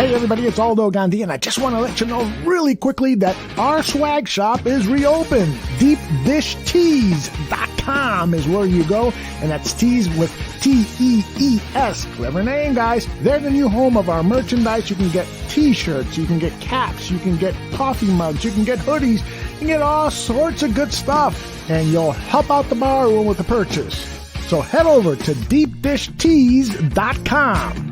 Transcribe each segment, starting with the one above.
Hey everybody, it's Aldo Gandhi, and I just want to let you know really quickly that our swag shop is reopened. DeepDishTees.com is where you go, and that's tees with T-E-E-S. Clever name, guys. They're the new home of our merchandise. You can get t-shirts, you can get caps, you can get coffee mugs, you can get hoodies, you can get all sorts of good stuff, and you'll help out the bar room with the purchase. So head over to DeepDishTees.com.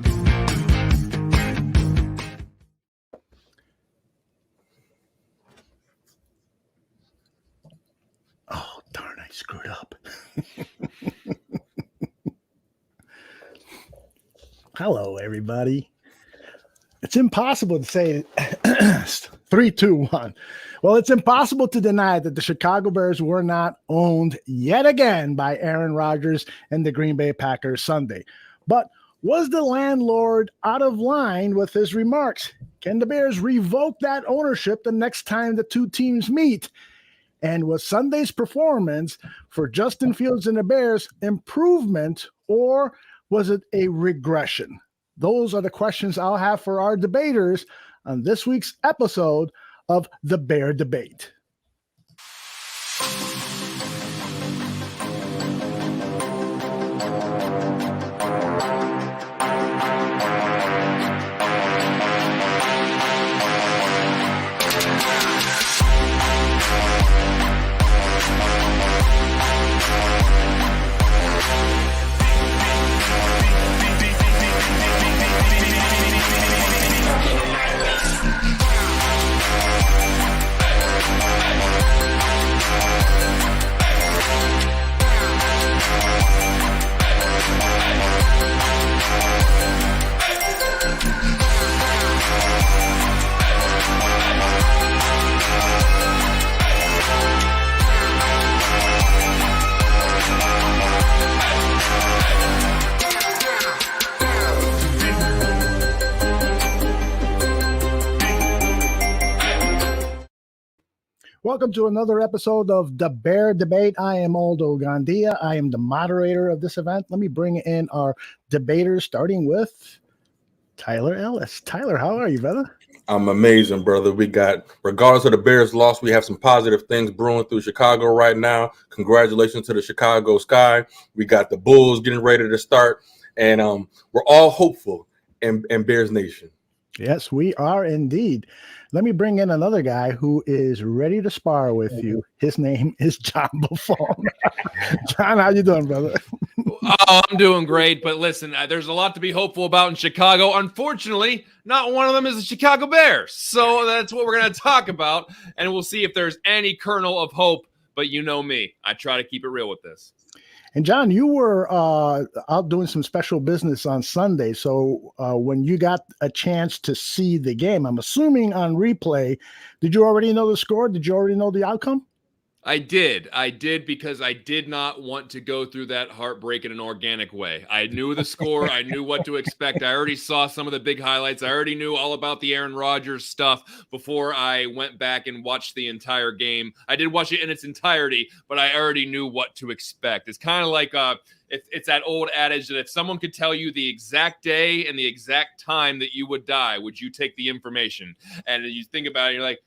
Oh, darn, I screwed up. Hello, everybody. It's impossible to say 3, 2, 1. Well, it's impossible to deny that the Chicago Bears were not owned yet again by Aaron Rodgers and the Green Bay Packers Sunday. But was the landlord out of line with his remarks? Can the Bears revoke that ownership the next time the two teams meet? And was Sunday's performance for Justin Fields and the Bears improvement, or was it a regression? Those are the questions I'll have for our debaters on this week's episode of The Bear Debate. Welcome to another episode of The Bear Debate. I am Aldo Gandia. I am the moderator of this event. Let me bring in our debaters, starting with Tyler Ellis. Tyler, how are you, brother? I'm amazing, brother. We got, regardless of the Bears' loss, we have some positive things brewing through Chicago right now. Congratulations to the Chicago Sky. We got the Bulls getting ready to start, and we're all hopeful in Bears Nation. Yes, we are indeed. Let me bring in another guy who is ready to spar with you. His name is John Buffone. John, how you doing, brother? Oh, I'm doing great. But listen, there's a lot to be hopeful about in Chicago. Unfortunately, not one of them is the Chicago Bears. So that's what we're going to talk about. And we'll see if there's any kernel of hope. But you know me. I try to keep it real with this. And John, you were out doing some special business on Sunday. So when you got a chance to see the game, I'm assuming on replay, did you already know the score? Did you already know the outcome? I did because I did not want to go through that heartbreak in an organic way. I knew the score. I knew what to expect. I already saw some of the big highlights. I already knew all about the Aaron Rodgers stuff before I went back and watched the entire game. I did watch it in its entirety, but I already knew what to expect. It's kind of like it's that old adage that if someone could tell you the exact day and the exact time that you would die, would you take the information? And you think about it, you're like,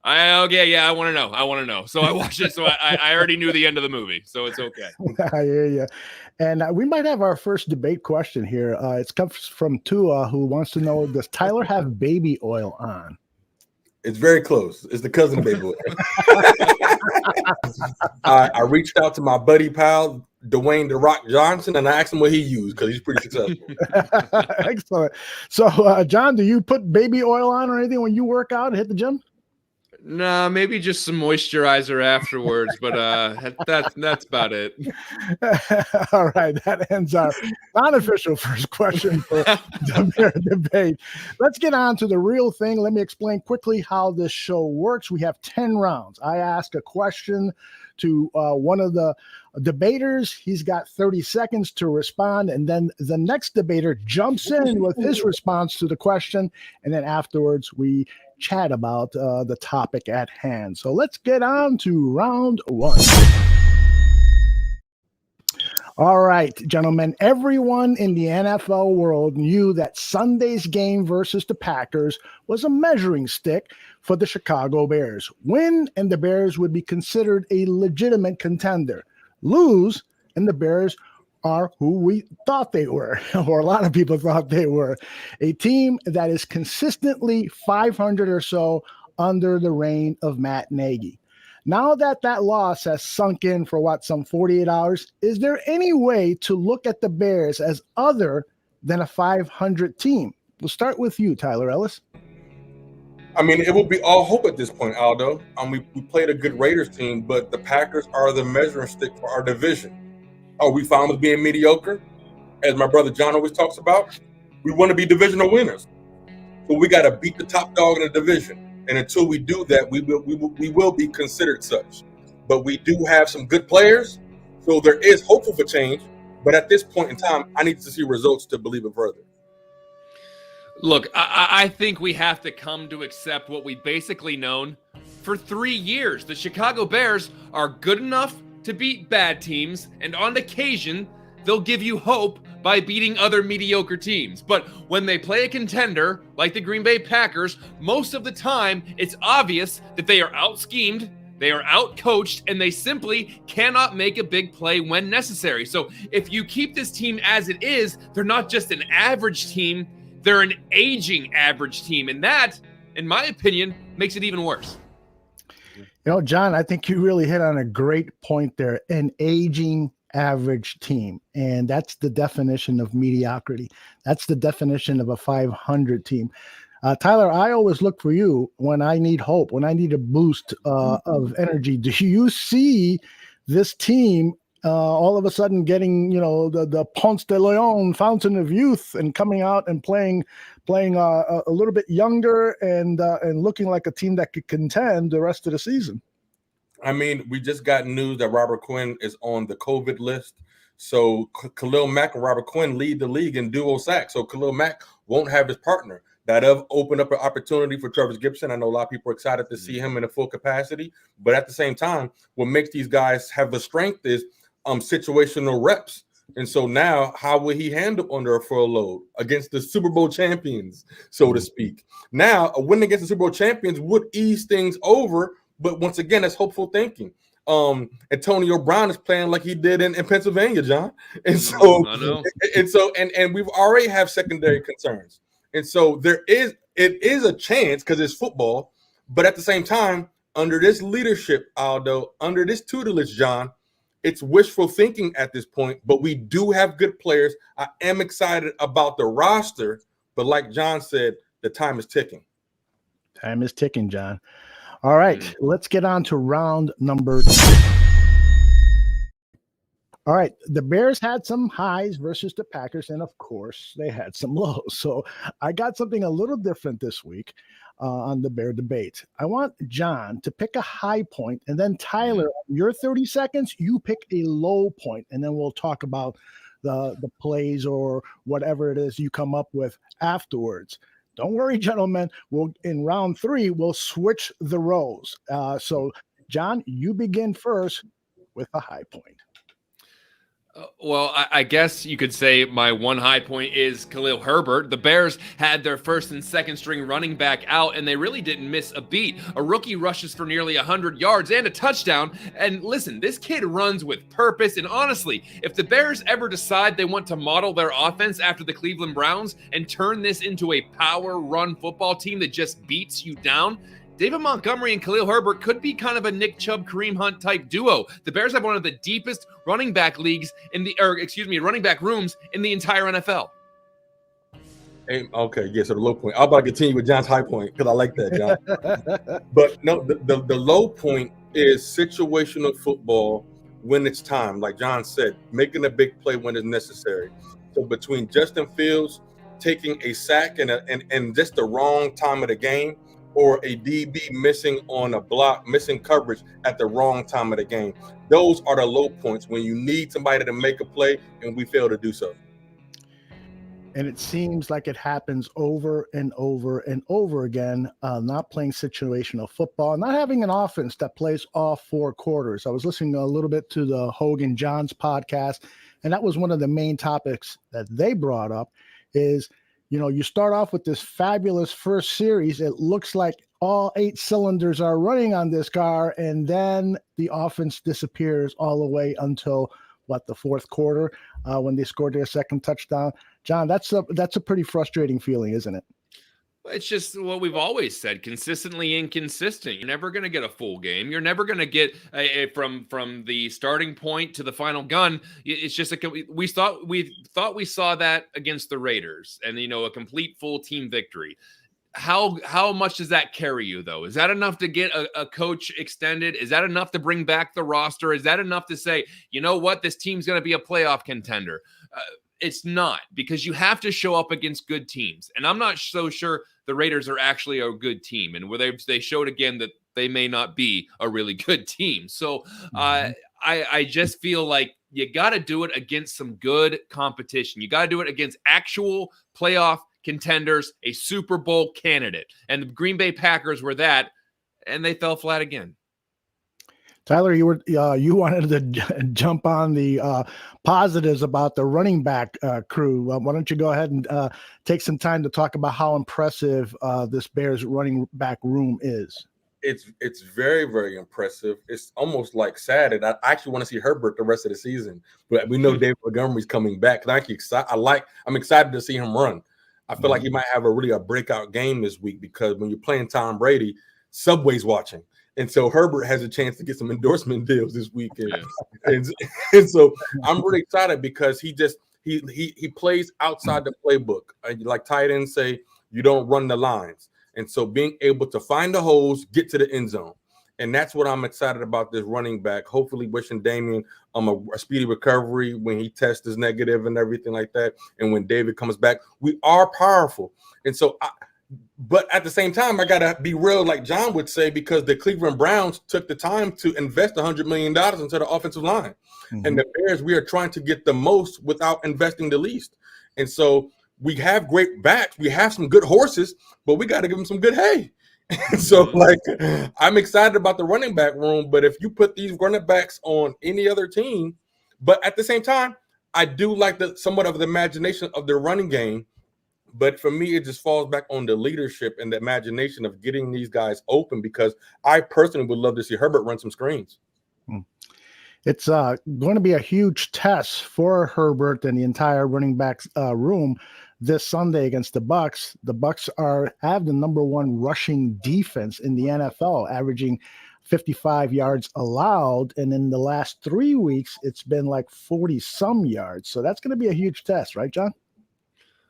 I want to know. So I watched it. So I already knew the end of the movie. So it's okay. I hear you. And we might have our first debate question here. It comes from Tua, who wants to know, does Tyler have baby oil on? It's very close. It's the cousin of baby oil. I reached out to my buddy pal, Dwayne "The Rock" Johnson, and I asked him what he used because he's pretty successful. Excellent. So, John, do you put baby oil on or anything when you work out and hit the gym? Nah, maybe just some moisturizer afterwards, but that's about it. All right, that ends our unofficial first question for the Bear Debate. Let's get on to the real thing. Let me explain quickly how this show works. We have 10 rounds. I ask a question to one of the debaters. He's got 30 seconds to respond, and then the next debater jumps in with his response to the question, and then afterwards we chat about the topic at hand. So let's get on to round one. All right, gentlemen, everyone in the NFL world knew that Sunday's game versus the Packers was a measuring stick for the Chicago Bears. Win, and the Bears would be considered a legitimate contender. Lose, and the Bears are who we thought they were, or a lot of people thought they were, a team that is consistently 500 or so under the reign of Matt Nagy. Now that loss has sunk in for some 48 hours, is there any way to look at the Bears as other than a 500 team? We'll start with you, Tyler Ellis. I mean, it will be all hope at this point, Aldo. We played a good Raiders team, but the Packers are the measuring stick for our division. Are we fine with being mediocre? As my brother John always talks about, we want to be divisional winners. So we got to beat the top dog in the division. And until we do that, we will be considered such. But we do have some good players, so there is hopeful for change. But at this point in time, I need to see results to believe it further. Look, I think we have to come to accept what we've basically known for 3 years. The Chicago Bears are good enough to beat bad teams, and on occasion, they'll give you hope by beating other mediocre teams. But when they play a contender like the Green Bay Packers, most of the time, it's obvious that they are out-schemed, they are out-coached, and they simply cannot make a big play when necessary. So if you keep this team as it is, they're not just an average team, they're an aging average team. And that, in my opinion, makes it even worse. You know, John, I think you really hit on a great point there. An aging average team. And that's the definition of mediocrity. That's the definition of a 500 team. Tyler, I always look for you when I need hope, when I need a boost of energy. Do you see this team all of a sudden getting, the Ponce de Leon fountain of youth and coming out and playing a little bit younger and looking like a team that could contend the rest of the season? I mean, we just got news that Robert Quinn is on the COVID list. So Khalil Mack and Robert Quinn lead the league in duo sacks. So Khalil Mack won't have his partner. That'll open up an opportunity for Travis Gibson. I know a lot of people are excited to see him in a full capacity. But at the same time, what makes these guys have the strength is situational reps. And so now, how will he handle under a full load against the Super Bowl champions, so to speak? Now, a win against the Super Bowl champions would ease things over. But once again, that's hopeful thinking. Antonio Brown is playing like he did in Pennsylvania, John. And so, and we've already have secondary concerns. And so it is a chance because it's football. But at the same time, under this leadership, Aldo, under this tutelage, John, it's wishful thinking at this point. But we do have good players. I am excited about the roster. But like John said, the time is ticking. Time is ticking, John. All right, let's get on to round number 2. All right, the Bears had some highs versus the Packers, and of course, they had some lows. So I got something a little different this week on the Bear debate. I want John to pick a high point, and then Tyler, your 30 seconds, you pick a low point, and then we'll talk about the plays or whatever it is you come up with afterwards. Don't worry, gentlemen. In round 3, we'll switch the roles. So, John, you begin first with a high point. Well, I guess you could say my one high point is Khalil Herbert. The Bears had their first and second string running back out, and they really didn't miss a beat. A rookie rushes for nearly 100 yards and a touchdown. And listen, this kid runs with purpose. And honestly, if the Bears ever decide they want to model their offense after the Cleveland Browns and turn this into a power run football team that just beats you down, David Montgomery and Khalil Herbert could be kind of a Nick Chubb, Kareem Hunt type duo. The Bears have one of the deepest running back rooms in the entire NFL. Hey, okay, yeah, so the low point. I'm about to continue with John's high point because I like that, John. But no, the low point is situational football when it's time. Like John said, making a big play when it's necessary. So between Justin Fields taking a sack and just the wrong time of the game, or a DB missing on a block, missing coverage at the wrong time of the game. Those are the low points when you need somebody to make a play and we fail to do so. And it seems like it happens over and over and over again, not playing situational football, not having an offense that plays all four quarters. I was listening a little bit to the Hogan Johns podcast, and that was one of the main topics that they brought up is, you start off with this fabulous first series. It looks like all 8 cylinders are running on this car, and then the offense disappears all the way until the fourth quarter when they scored their second touchdown. John, that's a pretty frustrating feeling, isn't it? It's just what we've always said: consistently inconsistent. You're never going to get a full game. You're never going to get from the starting point to the final gun. It's just we thought we saw that against the Raiders, and a complete full team victory. How much does that carry you, though? Is that enough to get a coach extended? Is that enough to bring back the roster? Is that enough to say, you know what, this team's going to be a playoff contender? It's not, because you have to show up against good teams. And I'm not so sure the Raiders are actually a good team. And where they showed again that they may not be a really good team. So I just feel like you got to do it against some good competition. You got to do it against actual playoff contenders, a Super Bowl candidate. And the Green Bay Packers were that, and they fell flat again. Tyler, you wanted to jump on the positives about the running back crew. Why don't you go ahead and take some time to talk about how impressive this Bears running back room is? It's very, very impressive. It's almost like sad, and I actually want to see Herbert the rest of the season. But we know David Montgomery's coming back, and I'm excited to see him run. I feel like he might have a breakout game this week, because when you're playing Tom Brady, Subway's watching. And so Herbert has a chance to get some endorsement deals this weekend. And so I'm really excited because he plays outside the playbook. Like tight ends say, you don't run the lines. And so being able to find the holes, get to the end zone. And that's what I'm excited about this running back. Hopefully wishing Damian a speedy recovery when he tests is negative and everything like that. And when David comes back, we are powerful. And so but at the same time, I got to be real, like John would say, because the Cleveland Browns took the time to invest $100 million into the offensive line. Mm-hmm. And the Bears, we are trying to get the most without investing the least. And so we have great backs. We have some good horses, but we got to give them some good hay. And so, I'm excited about the running back room, but if you put these running backs on any other team, but at the same time, I do like somewhat of the imagination of their running game. But for me, it just falls back on the leadership and the imagination of getting these guys open, because I personally would love to see Herbert run some screens. It's going to be a huge test for Herbert and the entire running backs room this Sunday against the Bucs. The Bucs have the number 1 rushing defense in the NFL, averaging 55 yards allowed. And in the last 3 weeks, it's been like 40-some yards. So that's going to be a huge test, right, John?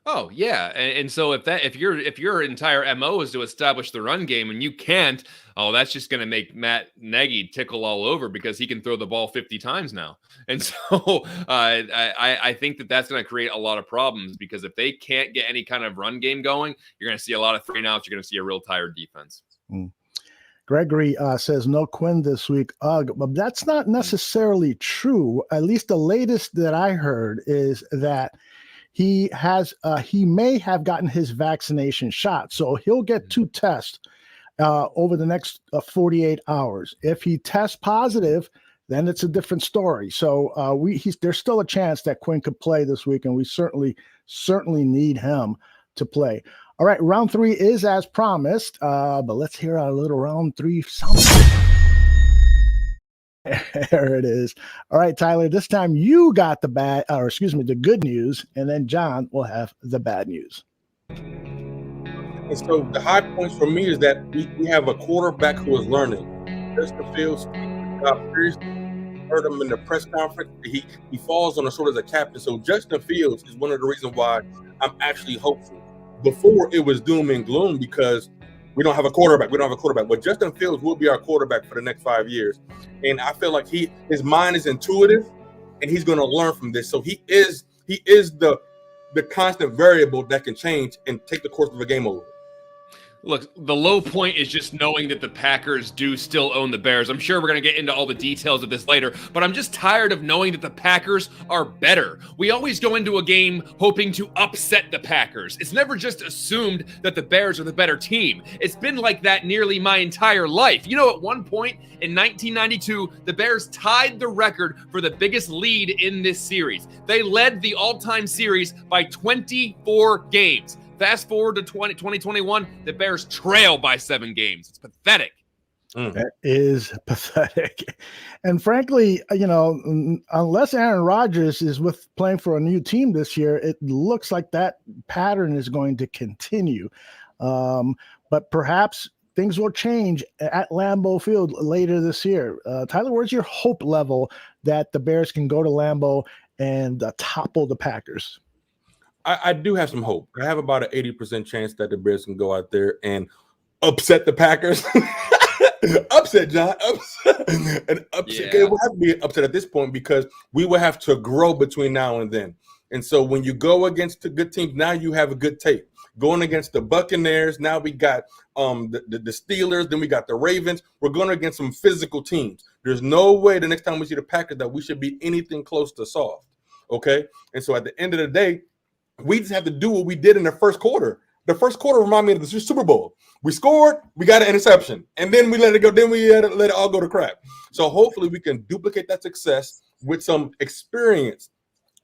Oh yeah, and so if your entire MO is to establish the run game and you can't, that's just going to make Matt Nagy tickle all over, because he can throw the ball 50 times now. And so I think that's going to create a lot of problems, because if they can't get any kind of run game going, you're going to see a lot of 3-and-outs. You're going to see a real tired defense. Gregory says no Quinn this week. But that's not necessarily true. At least the latest that I heard is that he may have gotten his vaccination shot, so he'll get 2 tests over the next 48 hours. If he tests positive, then it's a different story. So there's still a chance that Quinn could play this week, and we certainly need him to play. All right, round 3 is as promised, but let's hear our little round 3 something. There it is. All right, Tyler, this time you got the good news, and then John will have the bad news. And so the high points for me is that we have a quarterback who is learning. Justin Fields, heard him in the press conference. He falls on the shoulders of a captain. So Justin Fields is one of the reasons why I'm actually hopeful. Before, it was doom and gloom because we don't have a quarterback. But Justin Fields will be our quarterback for the next 5 years. And I feel like his mind is intuitive, and he's going to learn from this. So he is the constant variable that can change and take the course of a game over. Look, the low point is just knowing that the Packers do still own the Bears. I'm sure we're going to get into all the details of this later, but I'm just tired of knowing that the Packers are better. We always go into a game hoping to upset the Packers. It's never just assumed that the Bears are the better team. It's been like that nearly my entire life. You know, at one point in 1992, the Bears tied the record for the biggest lead in this series. They led the all-time series by 24 games. Fast forward to 2021, the Bears trail by 7 games. It's pathetic. That is pathetic. And frankly, you know, unless Aaron Rodgers is playing for a new team this year, it looks like that pattern is going to continue. But perhaps things will change at Lambeau Field later this year. Tyler, where's your hope level that the Bears can go to Lambeau and topple the Packers? I do have some hope. I have about an 80% chance that the Bears can go out there and upset the Packers. Upset, John. Upset. And upset. Yeah. It will have to be upset at this point because we will have to grow between now and then. And so when you go against the good teams, now you have a good tape. Going against the Buccaneers, now we got the Steelers, then we got the Ravens. We're going against some physical teams. There's no way the next time we see the Packers that we should be anything close to soft. Okay? And so at the end of the day, we just have to do what we did in the first quarter. The first quarter reminded me of the Super Bowl. We scored, we got an interception, and then we let it go. Then we let it all go to crap. So hopefully we can duplicate that success with some experience.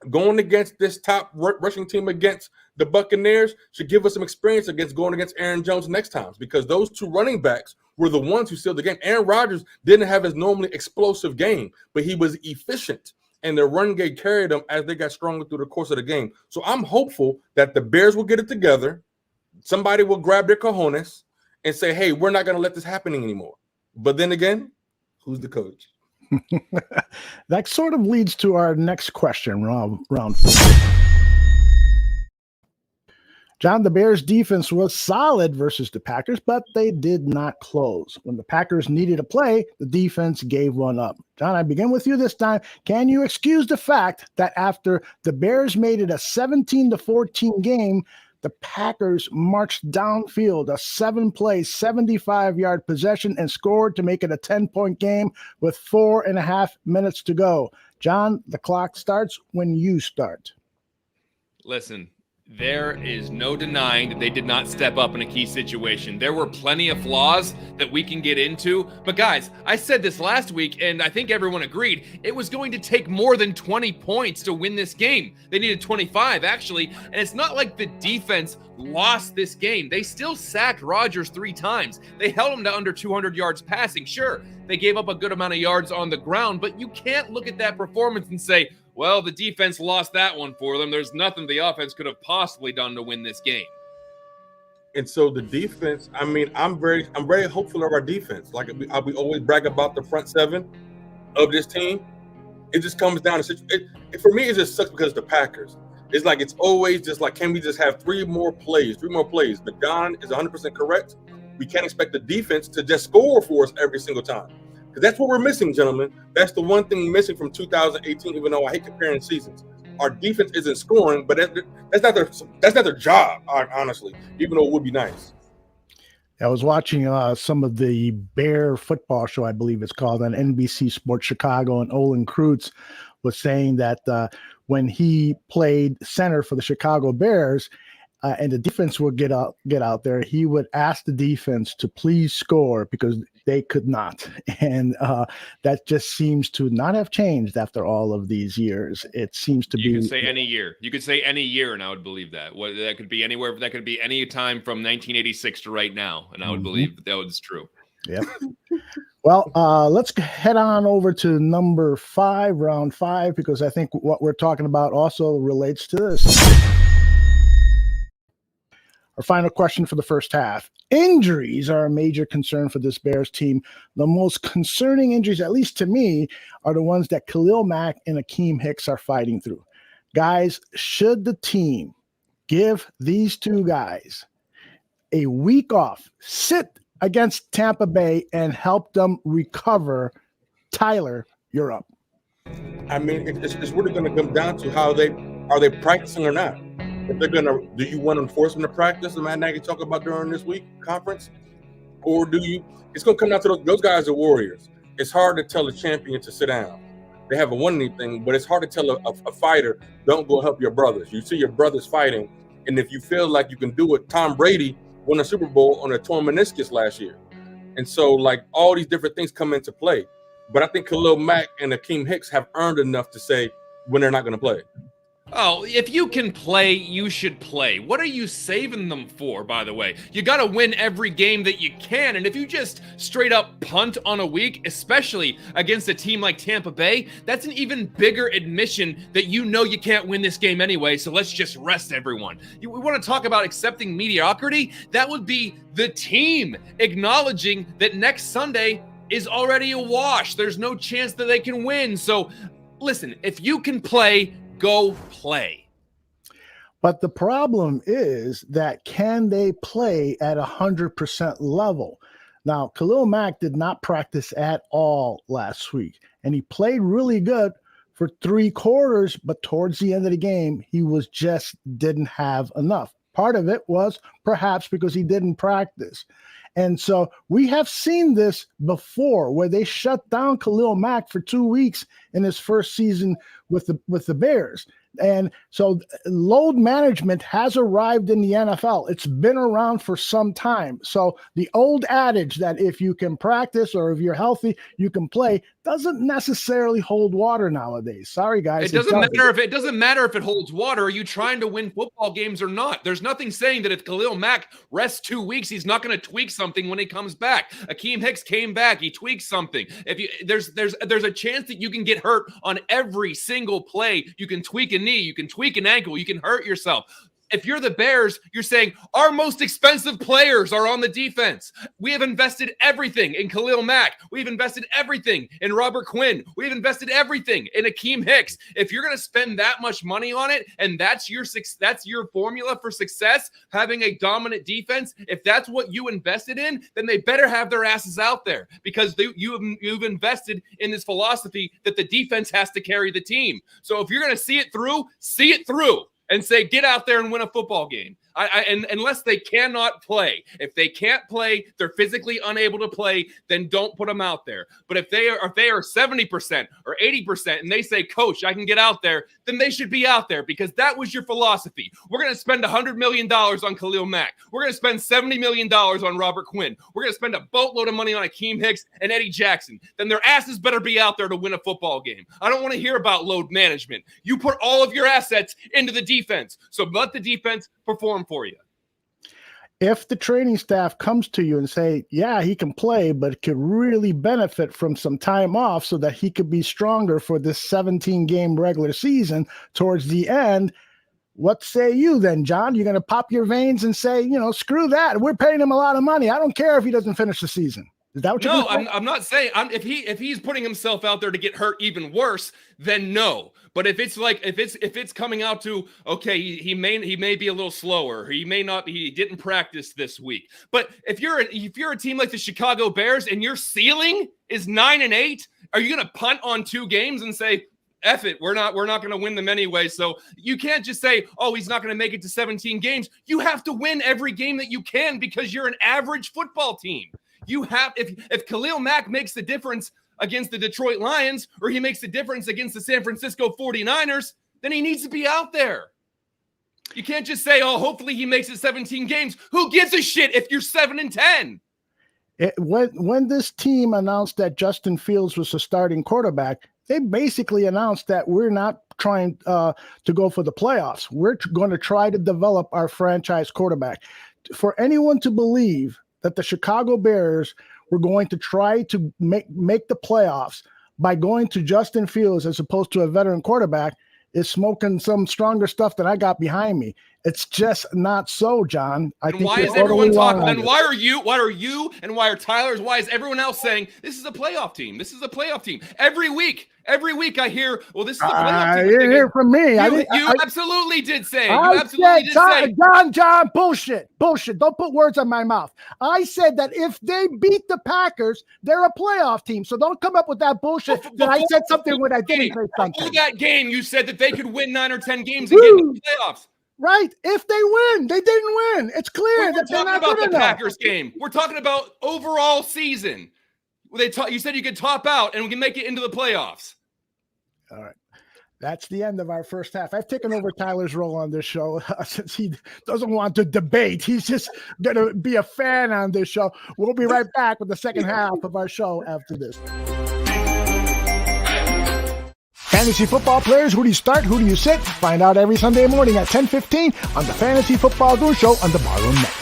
Going against this top rushing team against the Buccaneers should give us some experience against going against Aaron Jones next time, because those two running backs were the ones who sealed the game. Aaron Rodgers didn't have his normally explosive game, but he was efficient. And the run game carried them as they got stronger through the course of the game. So I'm hopeful that the Bears will get it together. Somebody will grab their cojones and say, hey, we're not going to let this happen anymore. But then again, who's the coach? That sort of leads to our next question, round 4. John, the Bears defense was solid versus the Packers, but they did not close. When the Packers needed a play, the defense gave one up. John, I begin with you this time. Can you excuse the fact that after the Bears made it a 17-14 game, the Packers marched downfield a 7-play, 75-yard possession and scored to make it a 10-point game with 4.5 minutes to go? John, the clock starts when you start. Listen, there is no denying that they did not step up in a key situation. There were plenty of flaws that we can get into. But guys, I said this last week, and I think everyone agreed, it was going to take more than 20 points to win this game. They needed 25, actually. And it's not like the defense lost this game. They still sacked Rodgers 3 times. They held him to under 200 yards passing. Sure, they gave up a good amount of yards on the ground, but you can't look at that performance and say, well, the defense lost that one for them. There's nothing the offense could have possibly done to win this game. And so the defense, I mean, I'm very hopeful of our defense. Like we always brag about the front 7 of this team. It just comes down to for me, it just sucks because the Packers. It's like it's always just like, can we just have 3 more plays? But Don is 100% correct. We can't expect the defense to just score for us every single time. Because that's what we're missing, gentlemen. That's the one thing missing from 2018, even though I hate comparing seasons. Our defense isn't scoring, but that's not their job, honestly, even though it would be nice. I was watching some of the Bear football show, I believe it's called, on NBC Sports Chicago, and Olin Kreutz was saying that when he played center for the Chicago Bears, and the defense would get out there, he would ask the defense to please score because they could not. And that just seems to not have changed after all of these years. It seems to be. You could say any year. You could say any year, and I would believe that. That could be anywhere. That could be any time from 1986 to right now, and I would believe that was true. Yep. Well, let's head on over to number 5, round 5, because I think what we're talking about also relates to this. Our final question for the first half. Injuries are a major concern for this Bears team. The most concerning injuries, at least to me, are the ones that Khalil Mack and Akeem Hicks are fighting through. Guys, should the team give these 2 guys a week off, sit against Tampa Bay, and help them recover? Tyler, you're up. I mean, it's really going to come down to how are they practicing or not. If they're gonna, do you want to force them to practice? And Matt Nagy talk about during this week conference, or do you? It's gonna come down to those guys are warriors. It's hard to tell a champion to sit down. They haven't won anything, but it's hard to tell a fighter, don't go help your brothers. You see your brothers fighting, and if you feel like you can do it, Tom Brady won a Super Bowl on a torn meniscus last year. And so, like, all these different things come into play. But I think Khalil Mack and Akeem Hicks have earned enough to say when they're not going to play. Oh, if you can play, you should play. What are you saving them for, by the way? You got to win every game that you can. And if you just straight up punt on a week, especially against a team like Tampa Bay, that's an even bigger admission that you know you can't win this game anyway, so let's just rest everyone. We want to talk about accepting mediocrity? That would be the team acknowledging that next Sunday is already a wash. There's no chance that they can win. So listen, if you can play, go play. But the problem is that can they play at 100% level? Now, Khalil Mack did not practice at all last week, and he played really good for 3 quarters, but towards the end of the game, he didn't have enough. Part of it was perhaps because he didn't practice. And so we have seen this before where they shut down Khalil Mack for 2 weeks in his first season with the Bears. And so load management has arrived in the NFL. It's been around for some time. So the old adage that if you can practice or if you're healthy, you can play doesn't necessarily hold water nowadays. Sorry, guys. It doesn't matter if it holds water. Are you trying to win football games or not? There's nothing saying that if Khalil Mack rests 2 weeks, he's not going to tweak something when he comes back. Akeem Hicks came back. He tweaked something. There's a chance that you can get hurt on every single play. You can tweak a knee. You can tweak an ankle. You can hurt yourself. If you're the Bears, you're saying our most expensive players are on the defense. We have invested everything in Khalil Mack. We've invested everything in Robert Quinn. We've invested everything in Akeem Hicks. If you're going to spend that much money on it, and that's your formula for success, having a dominant defense, if that's what you invested in, then they better have their asses out there because you've invested in this philosophy that the defense has to carry the team. So if you're going to see it through. And say, get out there and win a football game. And unless they cannot play. If they can't play, they're physically unable to play, then don't put them out there. But if they are 70% or 80% and they say, Coach, I can get out there, then they should be out there because that was your philosophy. We're going to spend $100 million on Khalil Mack. We're going to spend $70 million on Robert Quinn. We're going to spend a boatload of money on Akeem Hicks and Eddie Jackson. Then their asses better be out there to win a football game. I don't want to hear about load management. You put all of your assets into the defense. So let the defense perform for you. If the training staff comes to you and say, yeah, he can play, but could really benefit from some time off so that he could be stronger for this 17-game regular season towards the end, what say you then, John? You're going to pop your veins and say, screw that. We're paying him a lot of money. I don't care if he doesn't finish the season. Is that what you're saying? I'm not saying if he's putting himself out there to get hurt even worse, then no. But if it's coming out to he may be a little slower, he didn't practice this week. But if you're a team like the Chicago Bears and your ceiling is 9-8, are you going to punt on 2 games and say, F it, we're not going to win them anyway? So you can't just say, oh, he's not going to make it to 17 games. You have to win every game that you can because you're an average football team. You have if Khalil Mack makes the difference against the Detroit Lions or he makes the difference against the San Francisco 49ers, then he needs to be out there. You can't just say, oh, hopefully he makes it 17 games. Who gives a shit if you're 7-10? When this team announced that Justin Fields was the starting quarterback, they basically announced that we're not trying to go for the playoffs. We're going to try to develop our franchise quarterback. For anyone to believe that the Chicago Bears were going to try to make the playoffs by going to Justin Fields as opposed to a veteran quarterback is smoking some stronger stuff than I got behind me. It's just not so, John. Why is everyone talking? Then why are you and why are Tyler's? Why is everyone else saying this is a playoff team? This is a playoff team. Every week I hear, well, this is a playoff team. You didn't hear from me. You absolutely did say. John, bullshit. Don't put words on my mouth. I said that if they beat the Packers, they're a playoff team. So don't come up with that bullshit that I said something when I didn't say something. Before that game, you said that they could win 9 or 10 games and get into the playoffs. Right. If they win, they didn't win. It's clear that they're talking not about good the enough. Packers game. We're talking about overall season. You said you could top out and we can make it into the playoffs. All right. That's the end of our first half. I've taken over Tyler's role on this show since he doesn't want to debate. He's just going to be a fan on this show. We'll be right back with the second half of our show after this. Fantasy football players, who do you start? Who do you sit? Find out every Sunday morning at 10:15 on the Fantasy Football Goon Show on the Barroom Network.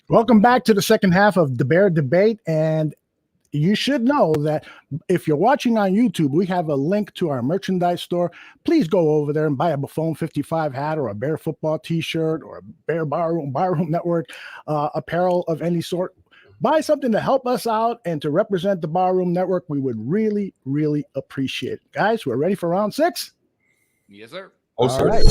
Welcome back to the second half of the Bear Debate. And you should know that if you're watching on YouTube, we have a link to our merchandise store. Please go over there and buy a Buffone 55 hat or a Bear football t-shirt or a Bear Barroom Network apparel of any sort. Buy something to help us out and to represent the Barroom Network. We would really, really appreciate it. Guys, we're ready for round 6? Yes, sir. Oh, sir.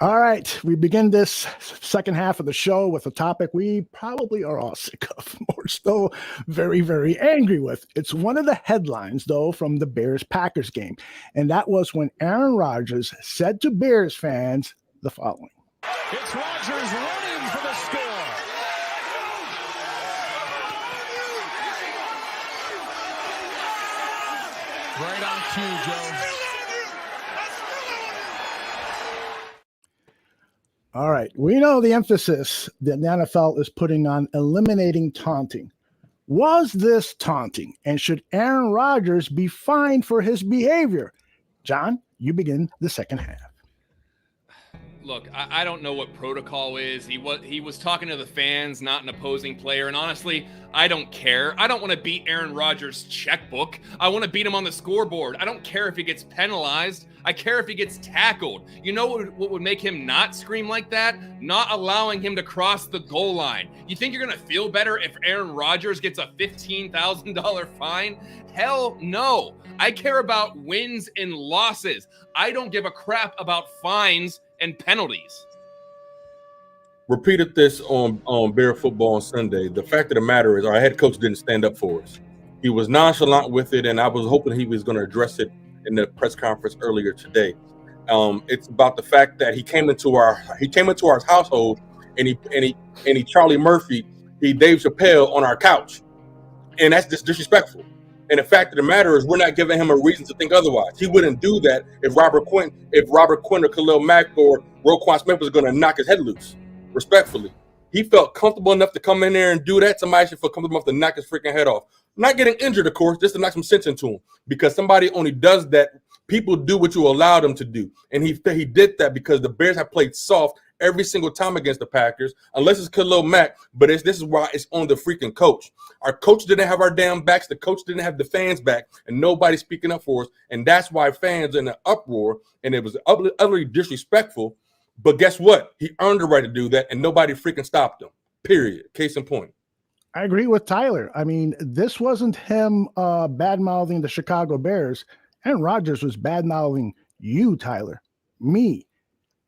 All right, we begin this second half of the show with a topic we probably are all sick of. We're still very, very angry with. It's one of the headlines, though, from the Bears-Packers game, and that was when Aaron Rodgers said to Bears fans the following. It's Rodgers running for the score. Right on cue, Joe. All right, we know the emphasis that the NFL is putting on eliminating taunting. Was this taunting, and should Aaron Rodgers be fined for his behavior? John, you begin the second half. Look, I don't know what protocol is. He was talking to the fans, not an opposing player. And honestly, I don't care. I don't want to beat Aaron Rodgers' checkbook. I want to beat him on the scoreboard. I don't care if he gets penalized. I care if he gets tackled. You know what would make him not scream like that? Not allowing him to cross the goal line. You think you're going to feel better if Aaron Rodgers gets a $15,000 fine? Hell no. I care about wins and losses. I don't give a crap about fines and penalties. Repeated this on Bear Football on Sunday. The fact of the matter is our head coach didn't stand up for us. He was nonchalant with it, and I was hoping he was going to address it in the press conference earlier today. It's about the fact that he came into our household and he Charlie Murphy, he Dave Chappelle on our couch, and that's just disrespectful. And the fact of the matter is, we're not giving him a reason to think otherwise. He wouldn't do that if Robert Quinn or Khalil Mack or Roquan Smith was going to knock his head loose. Respectfully, he felt comfortable enough to come in there and do that. Somebody should feel comfortable enough to knock his freaking head off. Not getting injured, of course, just to knock some sense into him. Because somebody only does that. People do what you allow them to do, and he did that because the Bears have played soft every single time against the Packers, unless it's Khalil Mack, but this is why it's on the freaking coach. Our coach didn't have our damn backs. The coach didn't have the fans back, and nobody's speaking up for us, and that's why fans are in an uproar, and it was utterly disrespectful, but guess what? He earned the right to do that, and nobody freaking stopped him, period. Case in point. I agree with Tyler. I mean, this wasn't him bad-mouthing the Chicago Bears. Aaron Rodgers was bad-mouthing you, Tyler, me.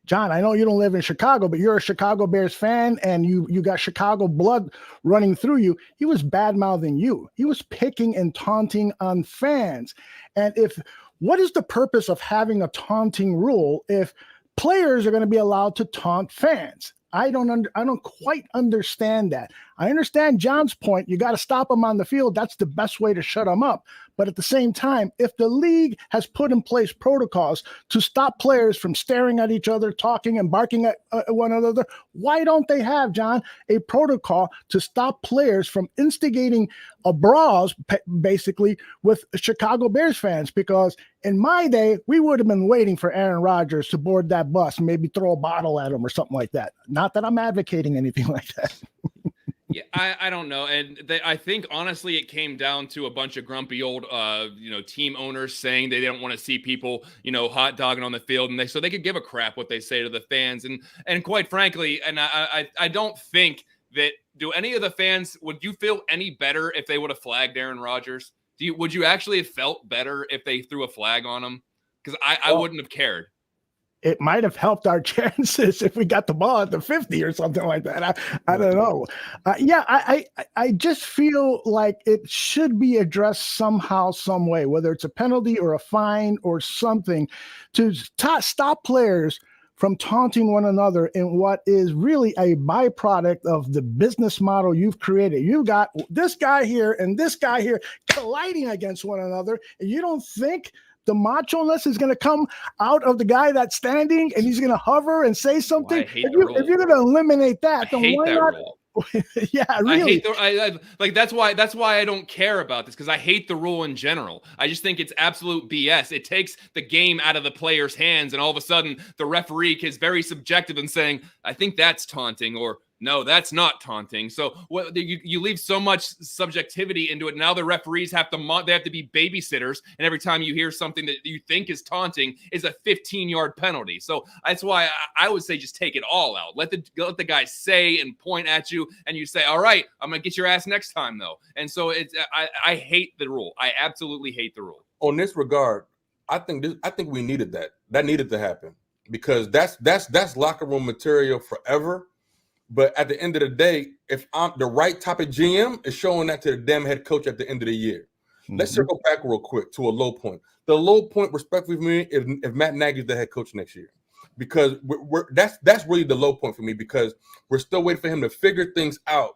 John, I know you don't live in Chicago, but you're a Chicago Bears fan and you got Chicago blood running through you. He was bad-mouthing you. He was picking and taunting on fans. And what is the purpose of having a taunting rule if players are going to be allowed to taunt fans? I don't quite understand that. I understand John's point. You got to stop them on the field. That's the best way to shut them up. But at the same time, if the league has put in place protocols to stop players from staring at each other, talking and barking at one another, why don't they have, John, a protocol to stop players from instigating a brawls, basically, with Chicago Bears fans? Because in my day, we would have been waiting for Aaron Rodgers to board that bus and maybe throw a bottle at him or something like that. Not that I'm advocating anything like that. Yeah, I don't know. And I think, honestly, it came down to a bunch of grumpy old, team owners saying they don't want to see people, hot dogging on the field. And so they could give a crap what they say to the fans. And quite frankly, and I don't think that, do any of the fans, would you feel any better if they would have flagged Aaron Rodgers? Would you actually have felt better if they threw a flag on him? Because I wouldn't have cared. It might have helped our chances if we got the ball at the 50 or something like that. I don't know. I just feel like it should be addressed somehow, some way, whether it's a penalty or a fine or something, to stop players from taunting one another in what is really a byproduct of the business model you've created. You've got this guy here and this guy here colliding against one another, and you don't think the macho-ness is going to come out of the guy that's standing and he's going to hover and say something? If you're going to eliminate that, then why not? Yeah, really. I hate that's why I don't care about this, because I hate the rule in general. I just think it's absolute BS. It takes the game out of the player's hands, and all of a sudden the referee is very subjective in saying, I think that's taunting, or no, that's not taunting. So you leave so much subjectivity into it. Now the referees have to be babysitters, and every time you hear something that you think is taunting is a 15-yard penalty. So that's why I would say just take it all out. Let the guy say and point at you, and you say, all right, I'm gonna get your ass next time, though. And so I hate the rule. I absolutely hate the rule. On this regard, I think we needed that. That needed to happen, because that's locker room material forever. But at the end of the day, if I'm the right type of GM, is showing that to the damn head coach at the end of the year. Mm-hmm. Let's circle back real quick to a low point. The low point, respectfully for me, if Matt Nagy's the head coach next year, because that's really the low point for me, because we're still waiting for him to figure things out,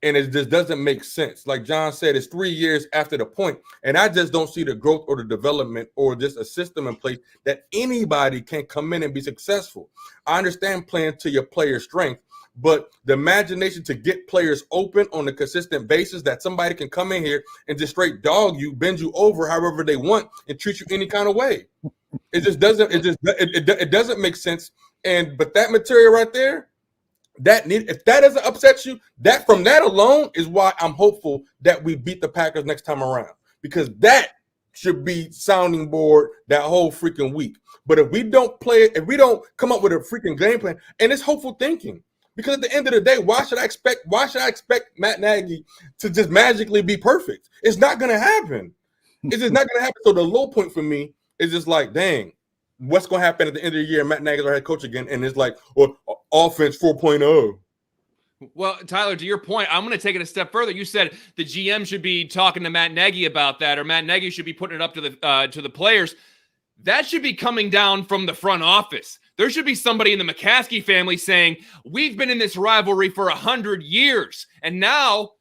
and it just doesn't make sense. Like John said, it's 3 years after the point, and I just don't see the growth or the development or just a system in place that anybody can come in and be successful. I understand playing to your player's strength, but the imagination to get players open on a consistent basis, that somebody can come in here and just straight dog you, bend you over however they want, and treat you any kind of way. It just doesn't. It doesn't make sense. But that material right there, if that doesn't upset you, that from that alone is why I'm hopeful that we beat the Packers next time around, because that should be sounding board that whole freaking week. But if we don't play it, if we don't come up with a freaking game plan, and it's hopeful thinking. Because at the end of the day, why should I expect Matt Nagy to just magically be perfect? It's not going to happen. It's just not going to happen. So the low point for me is just like, dang, what's going to happen at the end of the year? Matt Nagy's our head coach again, and it's like, well, offense 4.0. Well, Tyler, to your point, I'm going to take it a step further. You said the GM should be talking to Matt Nagy about that, or Matt Nagy should be putting it up to the players. That should be coming down from the front office. There should be somebody in the McCaskey family saying, we've been in this rivalry for 100 years, and now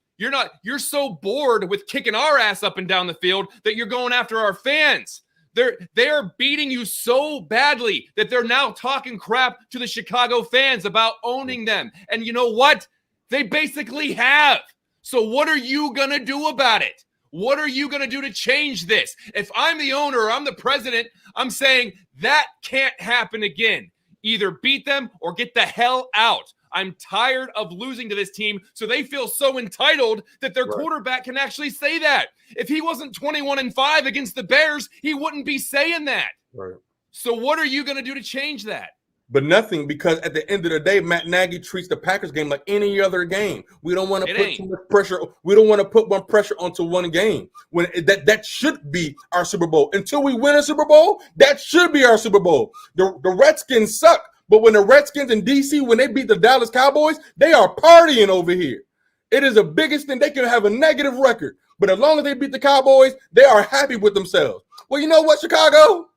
You're so bored with kicking our ass up and down the field that you're going after our fans. They are beating you so badly that they're now talking crap to the Chicago fans about owning them. And you know what? They basically have. So what are you going to do about it? What are you going to do to change this? If I'm the owner or I'm the president, I'm saying that can't happen again. Either beat them or get the hell out. I'm tired of losing to this team, so they feel so entitled that their quarterback can actually say that. If he wasn't 21-5 against the Bears, he wouldn't be saying that. Right. So what are you going to do to change that? But nothing, because at the end of the day, Matt Nagy treats the Packers game like any other game. We don't want to put too much pressure. We don't want to put one pressure onto one game. When that should be our Super Bowl. Until we win a Super Bowl, that should be our Super Bowl. The Redskins suck. But when the Redskins in D.C., when they beat the Dallas Cowboys, they are partying over here. It is the biggest thing. They can have a negative record. But as long as they beat the Cowboys, they are happy with themselves. Well, you know what, Chicago?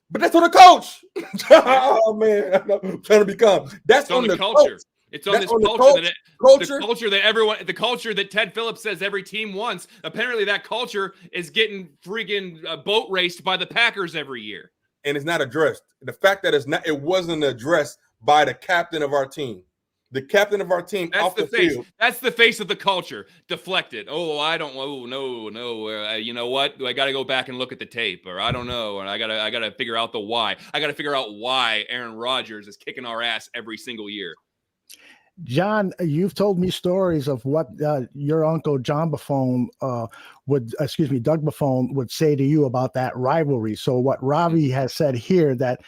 But that's on the coach. Oh, man. I'm trying to become. That's on the culture. Coach. It's on this culture the culture that Ted Phillips says every team wants. Apparently that culture is getting freaking boat raced by the Packers every year. And it's not addressed. The fact that it wasn't addressed by the captain of our team. The captain of our team off the field. That's the face of the culture. Deflected. Oh, I don't. Oh, no. You know what? I got to go back and look at the tape, or I don't know, or I gotta figure out the why. I got to figure out why Aaron Rodgers is kicking our ass every single year. John, you've told me stories of what your uncle Doug Buffone would say to you about that rivalry. So what Ravi has said here, that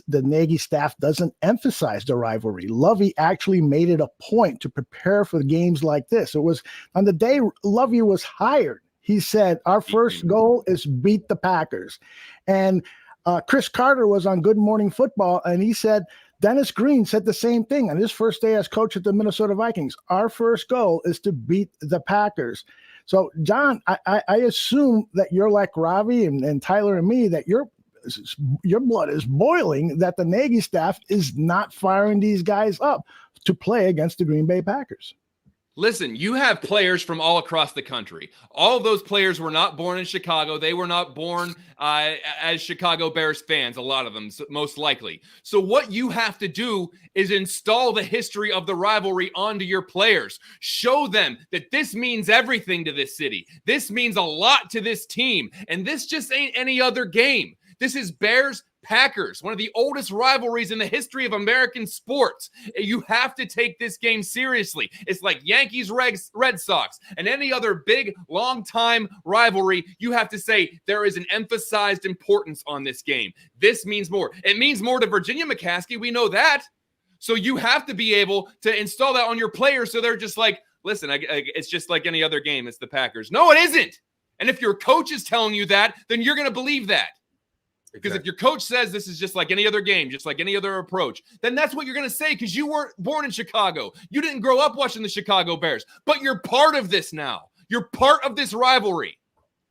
the Nagy staff doesn't emphasize the rivalry. Lovey actually made it a point to prepare for games like this. It was on the day Lovey was hired. He said, our first goal is beat the Packers. And Chris Carter was on Good Morning Football, and he said, Dennis Green said the same thing on his first day as coach at the Minnesota Vikings. Our first goal is to beat the Packers. So, John, I assume that you're like Ravi and Tyler and me, that your blood is boiling, that the Nagy staff is not firing these guys up to play against the Green Bay Packers. Listen, you have players from all across the country. All of those players were not born in Chicago. They were not born as Chicago Bears fans, a lot of them, most likely. So what you have to do is install the history of the rivalry onto your players. Show them that this means everything to this city. This means a lot to this team. And this just ain't any other game. This is Bears-Packers, one of the oldest rivalries in the history of American sports. You have to take this game seriously. It's like Yankees-Red Sox and any other big, long-time rivalry. You have to say there is an emphasized importance on this game. This means more. It means more to Virginia McCaskey. We know that. So you have to be able to install that on your players so they're just like, listen, it's just like any other game. It's the Packers. No, it isn't. And if your coach is telling you that, then you're going to believe that. Because if your coach says this is just like any other game, just like any other approach, then that's what you're going to say, because you weren't born in Chicago. You didn't grow up watching the Chicago Bears, but you're part of this now. You're part of this rivalry,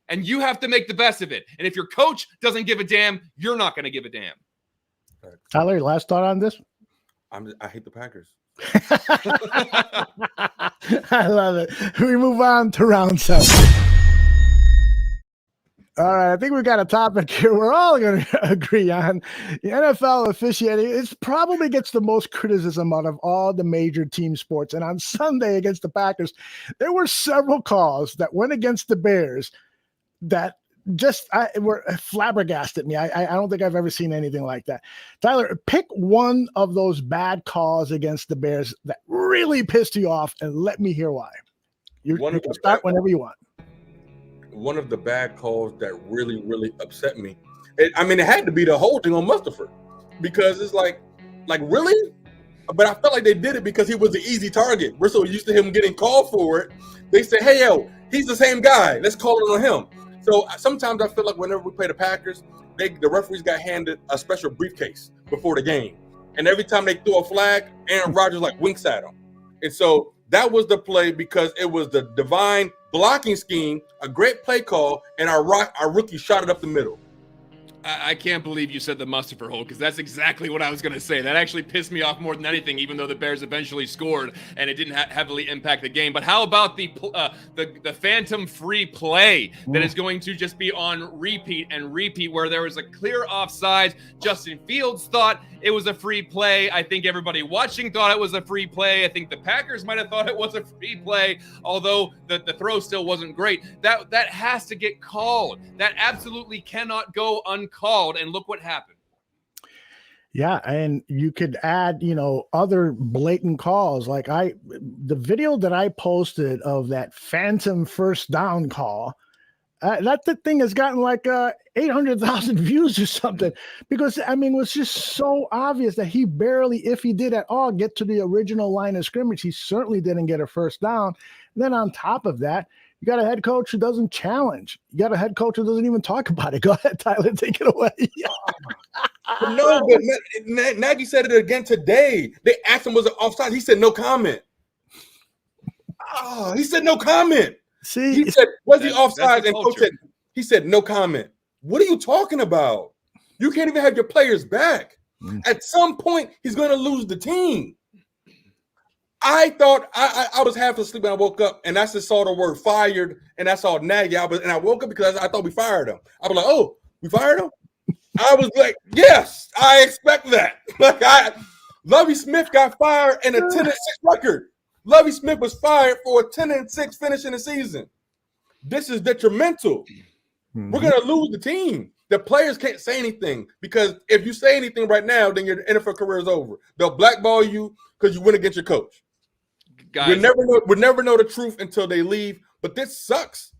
and you have to make the best of it. And if your coach doesn't give a damn, you're not going to give a damn. Tyler, last thought on this? I hate the Packers. I love it. We move on to round 7. All right, I think we've got a topic here we're all going to agree on. The NFL officiating, it probably gets the most criticism out of all the major team sports. And on Sunday against the Packers, there were several calls that went against the Bears that just were flabbergasted me. I don't think I've ever seen anything like that. Tyler, pick one of those bad calls against the Bears that really pissed you off, and let me hear why. You can start whenever you want. One of the bad calls that really, really upset me. It had to be the holding on Mustapher, because it's like really? But I felt like they did it because he was the easy target. We're so used to him getting called for it. They say, hey, yo, he's the same guy. Let's call it on him. So sometimes I feel like whenever we play the Packers, the referees got handed a special briefcase before the game. And every time they throw a flag, Aaron Rodgers winks at him. And so that was the play, because it was the divine blocking scheme, a great play call, and our rookie shot it up the middle. I can't believe you said the Mustafa hold, because that's exactly what I was going to say. That actually pissed me off more than anything, even though the Bears eventually scored and it didn't heavily impact the game. But how about the phantom free play that is going to just be on repeat and repeat, where there was a clear offside? Justin Fields thought it was a free play. I think everybody watching thought it was a free play. I think the Packers might have thought it was a free play, although the throw still wasn't great. That has to get called. That absolutely cannot go uncalled, and look what happened. Yeah, and you could add, other blatant calls. Like the video that I posted of that phantom first down call, that thing has gotten like 800,000 views or something, because it was just so obvious that he barely, if he did at all, get to the original line of scrimmage. He certainly didn't get a first down. And then on top of that, you got a head coach who doesn't challenge. You got a head coach who doesn't even talk about it. Go ahead, Tyler, take it away. But Nagy said it again today. They asked him, was it offside? He said no comment. Oh, he said no comment. See, he said, was he offside? And coach said, he said no comment. What are you talking about? You can't even have your players back. At some point, he's going to lose the team. I thought I was half asleep when I woke up, and I just saw the word fired, and I saw Nagy. And I woke up because I thought we fired him. I was like, oh, we fired him? I was like, yes, I expect that. Lovie Smith got fired in a 10-6 record. Lovie Smith was fired for a 10-6 finish in the season. This is detrimental. We're going to lose the team. The players can't say anything, because if you say anything right now, then your NFL career is over. They'll blackball you because you went against your coach. Guys, we'll never know the truth until they leave. But this sucks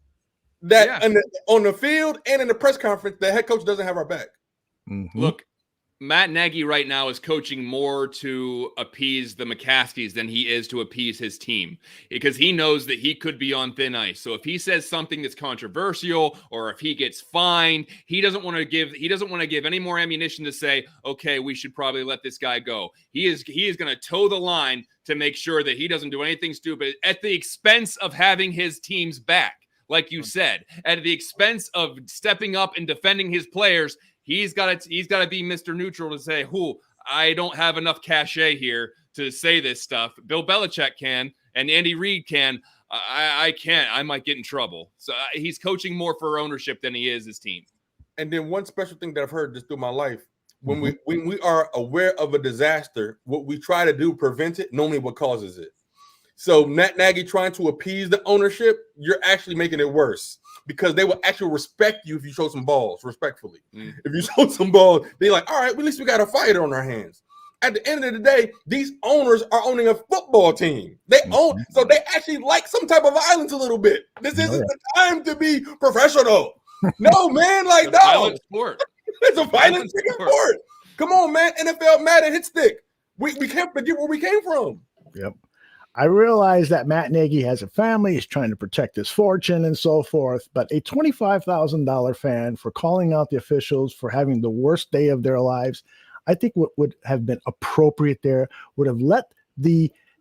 that on the field and in the press conference, the head coach doesn't have our back. Look, Matt Nagy right now is coaching more to appease the McCaskies than he is to appease his team, because he knows that he could be on thin ice. So if he says something that's controversial, or if he gets fined, he doesn't want to give any more ammunition to say, okay, we should probably let this guy go. He is going to toe the line to make sure that he doesn't do anything stupid at the expense of having his team's back. Like you said, at the expense of stepping up and defending his players. He's got to be Mr. Neutral to say, I don't have enough cachet here to say this stuff. Bill Belichick can, and Andy Reid can. I can't. I might get in trouble. So he's coaching more for ownership than he is his team. And then one special thing that I've heard just through my life, when we are aware of a disaster, what we try to do prevent it, normally what causes it. So Matt Nagy trying to appease the ownership, you're actually making it worse, because they will actually respect you if you show some balls, respectfully. If you show some balls, they're like, all right, well, at least we got a fighter on our hands. At the end of the day, these owners are owning a football team. They own, so they actually like some type of violence a little bit. This isn't the time to be professional. No, man, like, no. Violent sport. It's a violent sport. Come on, man. NFL Madden hit stick. We can't forget where we came from. Yep. I realize that Matt Nagy has a family. He's trying to protect his fortune and so forth. But a $25,000 fan for calling out the officials for having the worst day of their lives, I think what would have been appropriate there would have let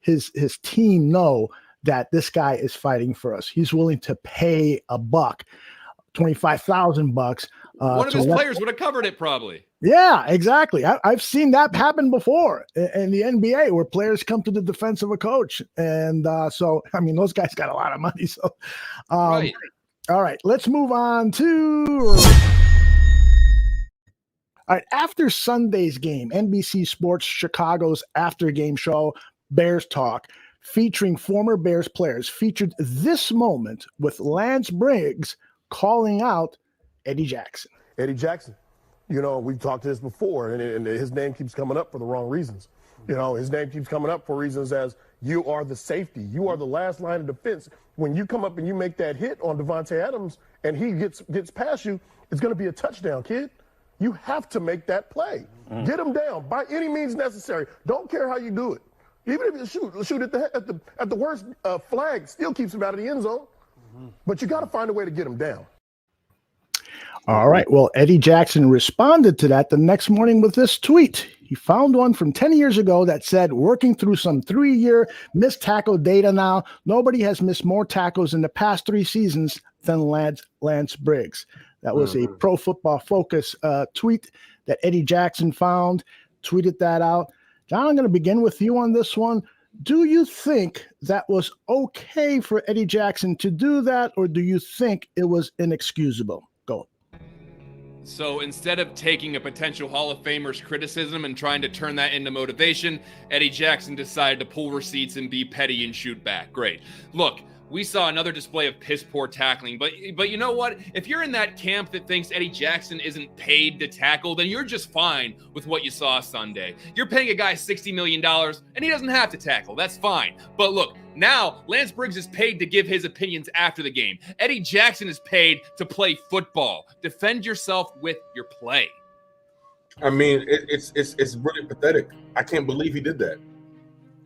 his team know that this guy is fighting for us. He's willing to pay $1, $25,000. One of his players would have covered it probably. Yeah, exactly. I've seen that happen before in the NBA, where players come to the defense of a coach. And those guys got a lot of money. So, right. All right, let's move on to. All right, after Sunday's game, NBC Sports Chicago's after-game show, Bears Talk, featuring former Bears players, featured this moment with Lance Briggs calling out Eddie Jackson. Eddie Jackson. We've talked to this before, and his name keeps coming up for the wrong reasons. His name keeps coming up for reasons as you are the safety. You are the last line of defense. When you come up and you make that hit on Devontae Adams and he gets past you, it's going to be a touchdown, kid. You have to make that play. Get him down by any means necessary. Don't care how you do it. Even if you shoot at the worst, flag still keeps him out of the end zone. But you got to find a way to get him down. All right. Well, Eddie Jackson responded to that the next morning with this tweet. He found one from 10 years ago that said, working through some 3-year missed tackle data now, nobody has missed more tackles in the past 3 seasons than Lance Briggs. That was a Pro Football Focus tweet that Eddie Jackson found, tweeted that out. John, I'm going to begin with you on this one. Do you think that was okay for Eddie Jackson to do that, or do you think it was inexcusable? Go. So instead of taking a potential Hall of Famer's criticism and trying to turn that into motivation, Eddie Jackson decided to pull receipts and be petty and shoot back. Great. Look, we saw another display of piss poor tackling, but you know what? If you're in that camp that thinks Eddie Jackson isn't paid to tackle, then you're just fine with what you saw Sunday. You're paying a guy $60 million and he doesn't have to tackle. That's fine. But look, now Lance Briggs is paid to give his opinions after the game. Eddie Jackson is paid to play football. Defend yourself with your play. I mean, it's really pathetic. I can't believe he did that.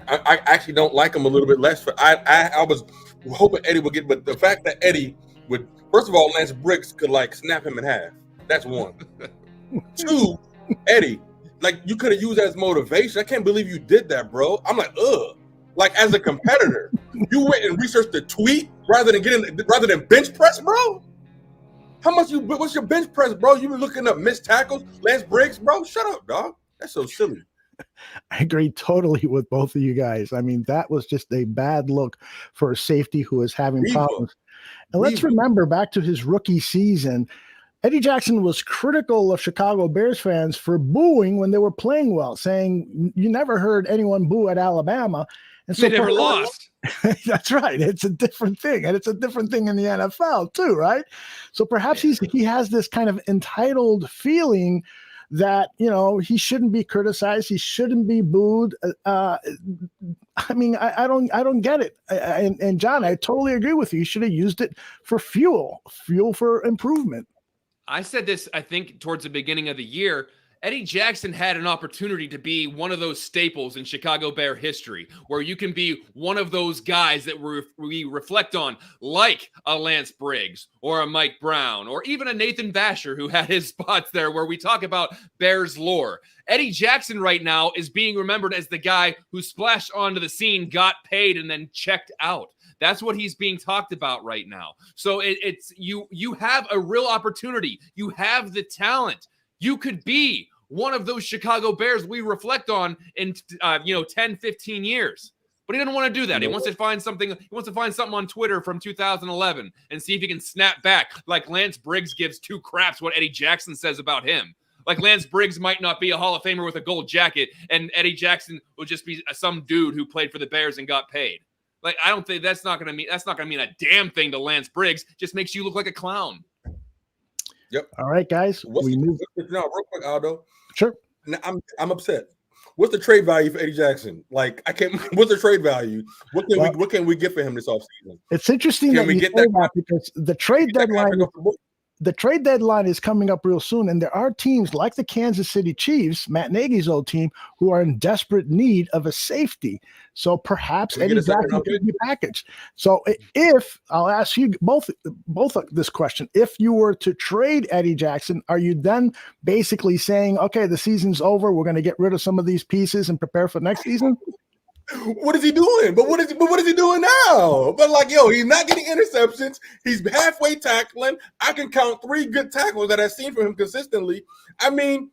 I actually don't like him a little bit less. I was hoping Eddie would get, but the fact that Eddie would, first of all, Lance Briggs could like snap him in half. That's one. Two, Eddie, like you could have used that as motivation. I can't believe you did that, bro. I'm like, ugh. Like as a competitor, you went and researched the tweet rather than bench press, bro. What's your bench press, bro? You been looking up missed tackles, Lance Briggs, bro? Shut up, dog. That's so silly. I agree totally with both of you guys. I mean, that was just a bad look for a safety who is having problems. And let's remember back to his rookie season, Eddie Jackson was critical of Chicago Bears fans for booing when they were playing well, saying you never heard anyone boo at Alabama. And so they never lost. That's right. It's a different thing. And it's a different thing in the NFL too, right? So perhaps he has this kind of entitled feeling that, you know, he shouldn't be criticized. He shouldn't be booed. I mean, I don't get it. And John, I totally agree with you. You should have used it for fuel for improvement. I said this, I think, towards the beginning of the year. Eddie Jackson had an opportunity to be one of those staples in Chicago Bear history, where you can be one of those guys that we reflect on, like a Lance Briggs or a Mike Brown or even a Nathan Vasher, who had his spots there, where we talk about Bears lore. Eddie Jackson right now is being remembered as the guy who splashed onto the scene, got paid, and then checked out. That's what he's being talked about right now. So it's you have a real opportunity. You have the talent. You could be one of those Chicago Bears we reflect on in 10, 15 years. But he doesn't want to do that. He wants to find something. He wants to find something on Twitter from 2011 and see if he can snap back. Like Lance Briggs gives two craps what Eddie Jackson says about him. Like Lance Briggs might not be a Hall of Famer with a gold jacket, and Eddie Jackson will just be some dude who played for the Bears and got paid. Like, I don't think that's not going to mean a damn thing to Lance Briggs. Just makes you look like a clown. Yep. All right, guys. Real quick, Aldo. Sure. Now, I'm upset. What's the trade value for Eddie Jackson? Like, I can't. What's the trade value? What can we get for him this offseason? It's interesting that we get that because the trade deadline. The trade deadline is coming up real soon, and there are teams like the Kansas City Chiefs, Matt Nagy's old team, who are in desperate need of a safety. So perhaps Eddie Jackson could be packaged. So if I'll ask you both this question, if you were to trade Eddie Jackson, are you then basically saying, okay, the season's over, we're going to get rid of some of these pieces and prepare for next season? What is he doing? But what is he doing now? But like, yo, he's not getting interceptions. He's halfway tackling. I can count 3 good tackles that I've seen from him consistently. I mean,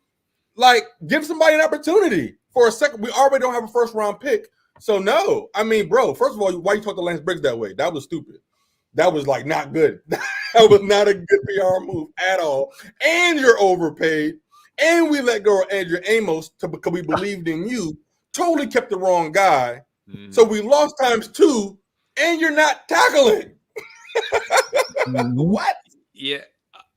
like, give somebody an opportunity for a second. We already don't have a first round pick. So no, I mean, bro, first of all, why you talk to Lance Briggs that way? That was stupid. That was like not good. That was not a good PR move at all. And you're overpaid. And we let go of Andrew Amos because we believed in you. Totally kept the wrong guy. So we lost ×2, and you're not tackling. What? Yeah.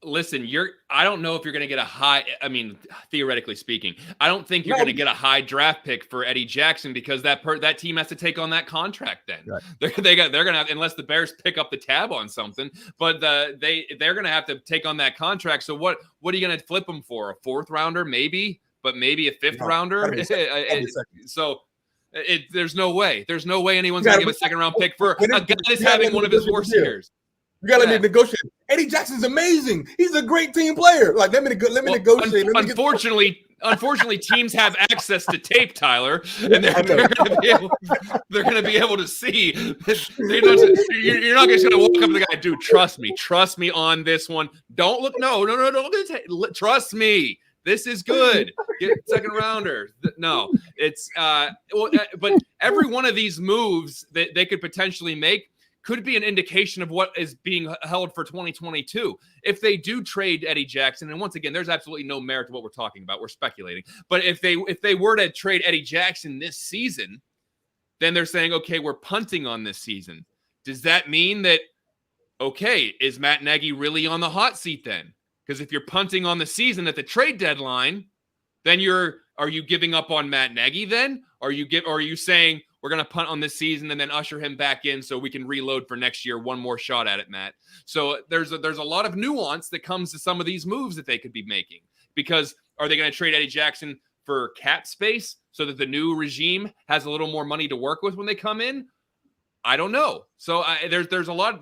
Listen, I don't know if you're going to get a high, I mean, theoretically speaking, I don't think you're going to get a high draft pick for Eddie Jackson because that team has to take on that contract then. Right. They're going to have, unless the Bears pick up the tab on something, but they're going to have to take on that contract. So what are you going to flip them for? A 4th rounder, maybe? But maybe a 5th rounder. So there's no way. There's no way anyone's going to give a 2nd round pick for a guy that's having one of his worst years. You got to let me negotiate. Eddie Jackson's amazing. He's a great team player. Like let me negotiate. Unfortunately, unfortunately, teams have access to tape, Tyler, and they're going to be able to see. You're not just going to walk up to the guy, dude. Trust me on this one. Don't look. No. Don't trust me. This is good. Get second rounder. No, it's but every one of these moves that they could potentially make could be an indication of what is being held for 2022. If they do trade Eddie Jackson, and once again, there's absolutely no merit to what we're talking about. We're speculating. But if they were to trade Eddie Jackson this season, then they're saying, okay, we're punting on this season. Does that mean that, okay, is Matt Nagy really on the hot seat then? Because if you're punting on the season at the trade deadline, then are you giving up on Matt Nagy then? Or are you saying we're going to punt on this season and then usher him back in so we can reload for next year? One more shot at it, Matt. So there's a lot of nuance that comes to some of these moves that they could be making. Because are they going to trade Eddie Jackson for cap space so that the new regime has a little more money to work with when they come in? I don't know. So there's a lot.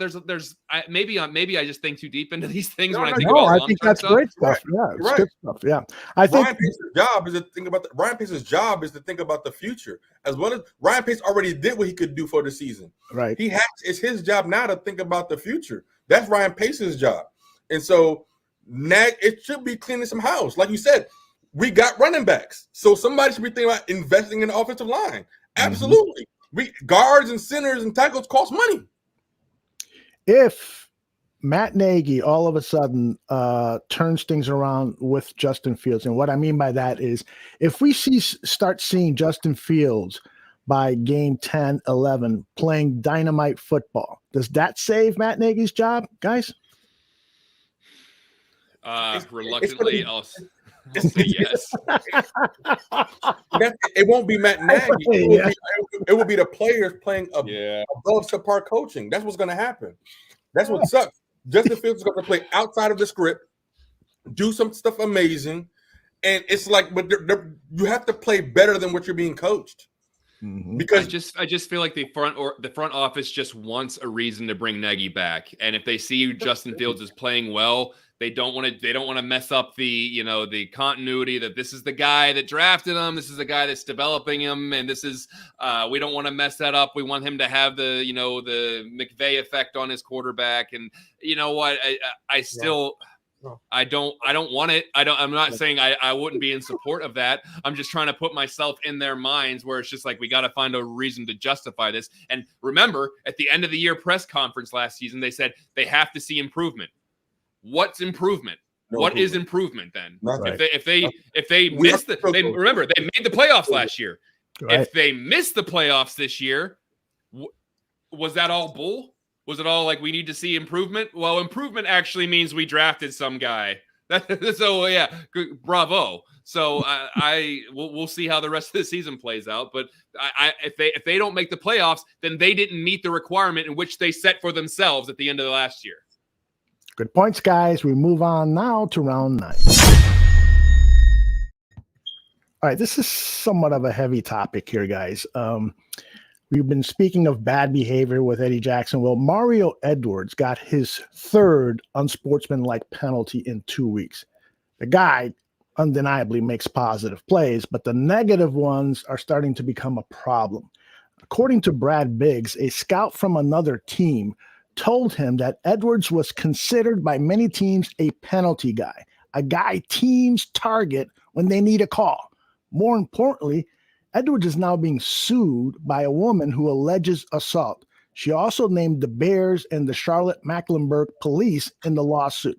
Maybe I just think too deep into these things when I think about. I think that's stuff. Great stuff. Yeah, it's good stuff. Yeah, I think Ryan Pace's job is to think about Ryan Pace's job is to think about the future as well. As Ryan Pace already did what he could do for the season. Right. It's his job now to think about the future. That's Ryan Pace's job, and so it should be cleaning some house, like you said. We got running backs, so somebody should be thinking about investing in the offensive line. Absolutely. Mm-hmm. Guards and centers and tackles cost money. If Matt Nagy all of a sudden turns things around with Justin Fields, and what I mean by that is if we start seeing Justin Fields by game 10, 11 playing dynamite football, does that save Matt Nagy's job, guys? Reluctantly, I'll say yes. It won't be Matt Nagy. It will be the players playing above subpar coaching. That's what's going to happen. That's what sucks. Justin Fields is going to play outside of the script, do some stuff amazing, and it's like, but you have to play better than what you're being coached. Mm-hmm. Because I just feel like the front office just wants a reason to bring Nagy back, and if they see Justin Fields is playing well, they don't want to mess up the continuity that this is the guy that drafted him, this is the guy that's developing him, and this is we don't want to mess that up. We want him to have the McVay effect on his quarterback, and you know what? I still. I don't want it. I'm not saying I wouldn't be in support of that. I'm just trying to put myself in their minds where it's just like, we got to find a reason to justify this. And remember, at the end of the year press conference last season, they said they have to see improvement. What's improvement? What is improvement then? Right. If they miss remember, they made the playoffs last year. Right. If they miss the playoffs this year, was that all bull? Was it all like we need to see improvement? Well, improvement actually means we drafted some guy. So yeah, bravo. So we'll see how the rest of the season plays out. But if they don't make the playoffs, then they didn't meet the requirement in which they set for themselves at the end of the last year. Good points, guys. We move on now to round 9. All right, this is somewhat of a heavy topic here, guys. We've been speaking of bad behavior with Eddie Jackson. Well, Mario Edwards got his 3rd unsportsmanlike penalty in 2 weeks. The guy undeniably makes positive plays, but the negative ones are starting to become a problem. According to Brad Biggs, a scout from another team told him that Edwards was considered by many teams a penalty guy, a guy teams target when they need a call. More importantly, Edwards is now being sued by a woman who alleges assault. She also named the Bears and the Charlotte-Mecklenburg police in the lawsuit.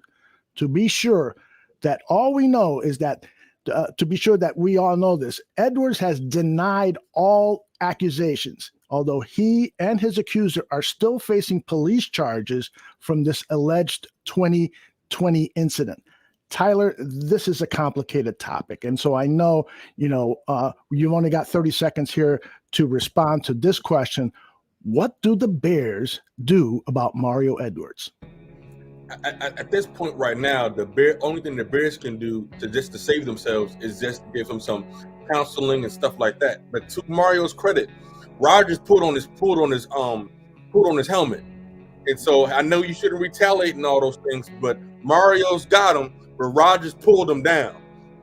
To be sure that all we know is that, to be sure that we all know this, Edwards has denied all accusations, although he and his accuser are still facing police charges from this alleged 2020 incident. Tyler, this is a complicated topic. And so I know, you've only got 30 seconds here to respond to this question. What do the Bears do about Mario Edwards? At this point right now, the only thing the Bears can do to save themselves is just give him some counseling and stuff like that. But to Mario's credit, Rodgers pulled on his helmet. And so I know you shouldn't retaliate and all those things, but Mario's got him, but Rodgers pulled him down.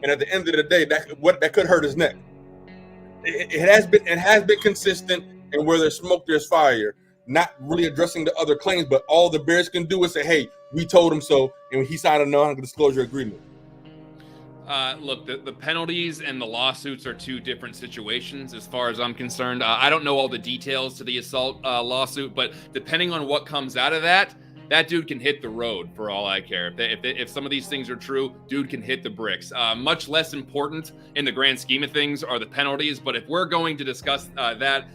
And at the end of the day, that could hurt his neck. It has been consistent, and where there's smoke, there's fire. Not really addressing the other claims, but all the Bears can do is say, "Hey, we told him so," and he signed a non-disclosure agreement. Look, the penalties and the lawsuits are two different situations as far as I'm concerned. I don't know all the details to the assault lawsuit, but depending on what comes out of that dude can hit the road for all I care. If some of these things are true, dude can hit the bricks. Much less important in the grand scheme of things are the penalties, but if we're going to discuss that,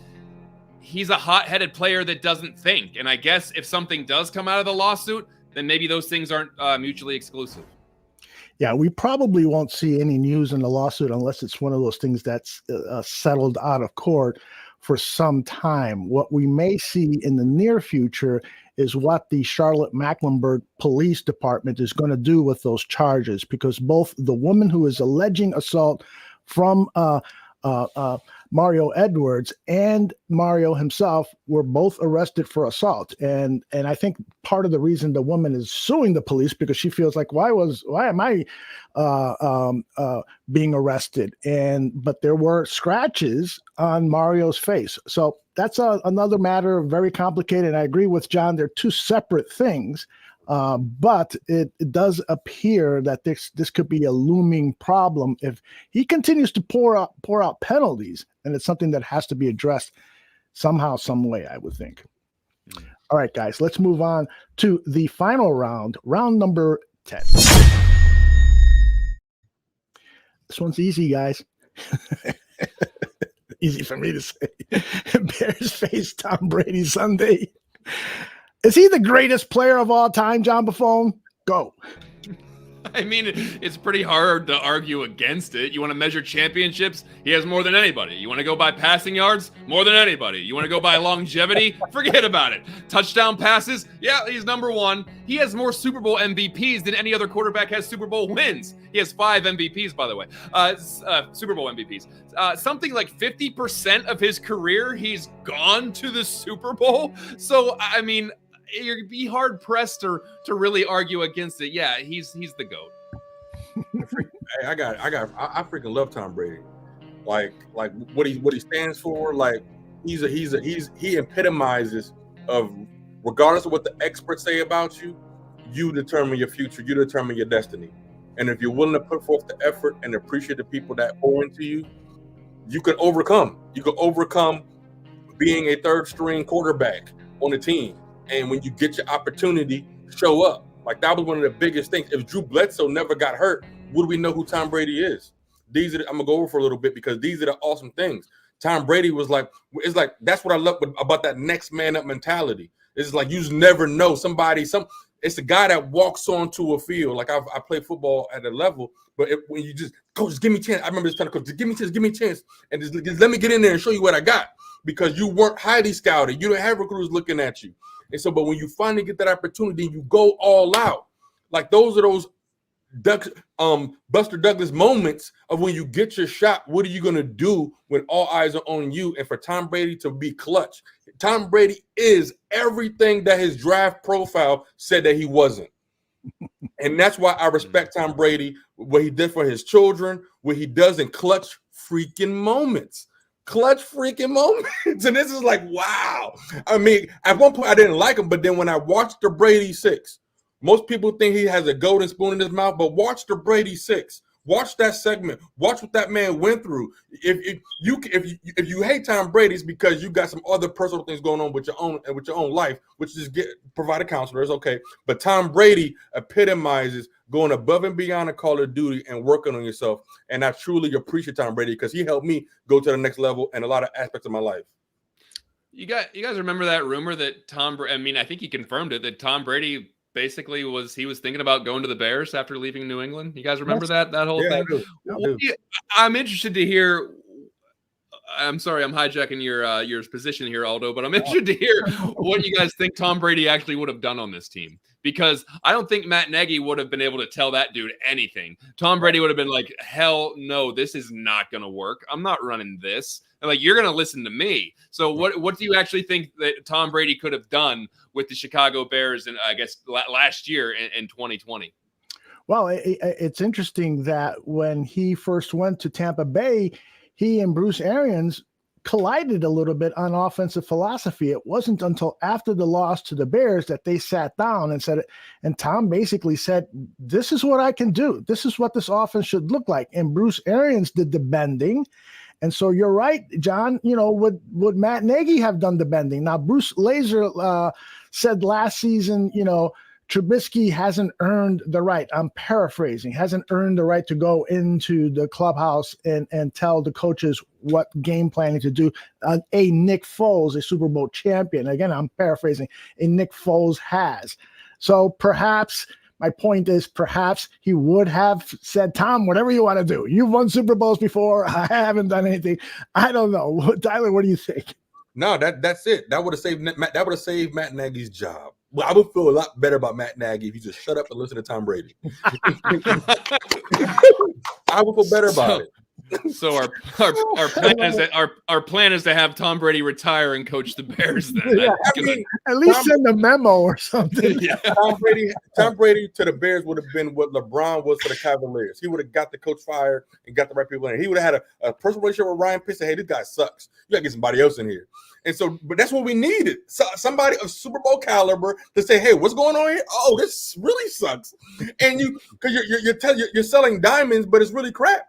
he's a hot-headed player that doesn't think. And I guess if something does come out of the lawsuit, then maybe those things aren't mutually exclusive. Yeah, we probably won't see any news in the lawsuit unless it's one of those things that's settled out of court for some time. What we may see in the near future is what the Charlotte-Mecklenburg Police Department is going to do with those charges, because both the woman who is alleging assault from Mario Edwards and Mario himself were both arrested for assault. And I think part of the reason the woman is suing the police because she feels like, why am I being arrested? But there were scratches on Mario's face. So that's another matter, very complicated. I agree with John. They're two separate things. But it does appear that this could be a looming problem if he continues to pour out penalties, and it's something that has to be addressed somehow, some way, I would think. All right, guys, let's move on to the final round number 10. This one's easy, guys. Easy for me to say. Bears face Tom Brady Sunday. Is he the greatest player of all time, John Buffone? Go. I mean, it's pretty hard to argue against it. You want to measure championships? He has more than anybody. You want to go by passing yards? More than anybody. You want to go by longevity? Forget about it. Touchdown passes? Yeah, he's number one. He has more Super Bowl MVPs than any other quarterback has Super Bowl wins. He has 5 MVPs, by the way. Super Bowl MVPs. Something like 50% of his career, he's gone to the Super Bowl. So, I mean, you'd be hard pressed to really argue against it. Yeah, he's the GOAT. I freaking love Tom Brady. Like what he stands for. Like he epitomizes of, regardless of what the experts say about you, you determine your future, you determine your destiny. And if you're willing to put forth the effort and appreciate the people that pour into you, you can overcome. You can overcome being a third string quarterback on the team. And when you get your opportunity, show up. Like, that was one of the biggest things. If Drew Bledsoe never got hurt, would we know who Tom Brady is? I'm going to go over for a little bit because these are the awesome things. Tom Brady was like, it's like, that's what I love about that next man up mentality. It's like, you just never know it's the guy that walks onto a field. Like, I play football at a level, but when you just, coach, give me a chance. I remember this kind of coach, just give me a chance. And just let me get in there and show you what I got, because you weren't highly scouted. You didn't have recruiters looking at you. And so, but when you finally get that opportunity, you go all out. Like, those are those Buster Douglas moments of when you get your shot. What are you going to do when all eyes are on you? And for Tom Brady to be clutch. Tom Brady is everything that his draft profile said that he wasn't. And that's why I respect Tom Brady, what he did for his children, what he does in clutch freaking moments. Clutch freaking moments. And this is like, wow. I mean, at one point I didn't like him, but then when I watched the Brady 6, most people think he has a golden spoon in his mouth, but watch the Brady 6. Watch that segment. Watch what that man went through. If you hate Tom Brady, it's because you got some other personal things going on with your own life, which is provide a counselor. It's okay. But Tom Brady epitomizes going above and beyond a Call of Duty and working on yourself. And I truly appreciate Tom Brady because he helped me go to the next level in a lot of aspects of my life. You guys remember that rumor that I think he confirmed it, that Tom Brady basically was thinking about going to the Bears after leaving New England? You guys remember that whole thing? I do. I'm interested to hear. I'm sorry, I'm hijacking your position here, Aldo, but I'm interested to hear what you guys think Tom Brady actually would have done on this team, because I don't think Matt Nagy would have been able to tell that dude anything. Tom Brady would have been like, hell no, this is not going to work. I'm not running this. And like, you're going to listen to me. So what do you actually think that Tom Brady could have done with the Chicago Bears, and I guess last year in 2020? Well, it's interesting that when he first went to Tampa Bay, he and Bruce Arians collided a little bit on offensive philosophy. It wasn't until after the loss to the Bears that they sat down and said, and Tom basically said, this is what I can do. This is what this offense should look like. And Bruce Arians did the bending. And so you're right, John, would Matt Nagy have done the bending? Now, Bruce Lazor said last season, Trubisky hasn't earned the right. I'm paraphrasing, hasn't earned the right to go into the clubhouse and tell the coaches what game planning to do. A Nick Foles, a Super Bowl champion. Again, I'm paraphrasing. A Nick Foles has. So perhaps my point is perhaps he would have said, Tom, whatever you want to do. You've won Super Bowls before. I haven't done anything. I don't know. Tyler, what do you think? No, that's it. That would have saved Matt Nagy's job. Well, I would feel a lot better about Matt Nagy if he just shut up and listen to Tom Brady. I would feel better about it. So our plan is to have Tom Brady retire and coach the Bears. Then Yeah, at least send a memo or something. Yeah. Tom Brady to the Bears would have been what LeBron was to the Cavaliers. He would have got the coach fired and got the right people in here. He would have had a personal relationship with Ryan Pitts. Hey, this guy sucks. You got to get somebody else in here. And so, but that's what we needed. Somebody of Super Bowl caliber to say, "Hey, what's going on here? Oh, this really sucks." And because you're selling diamonds, but it's really crap.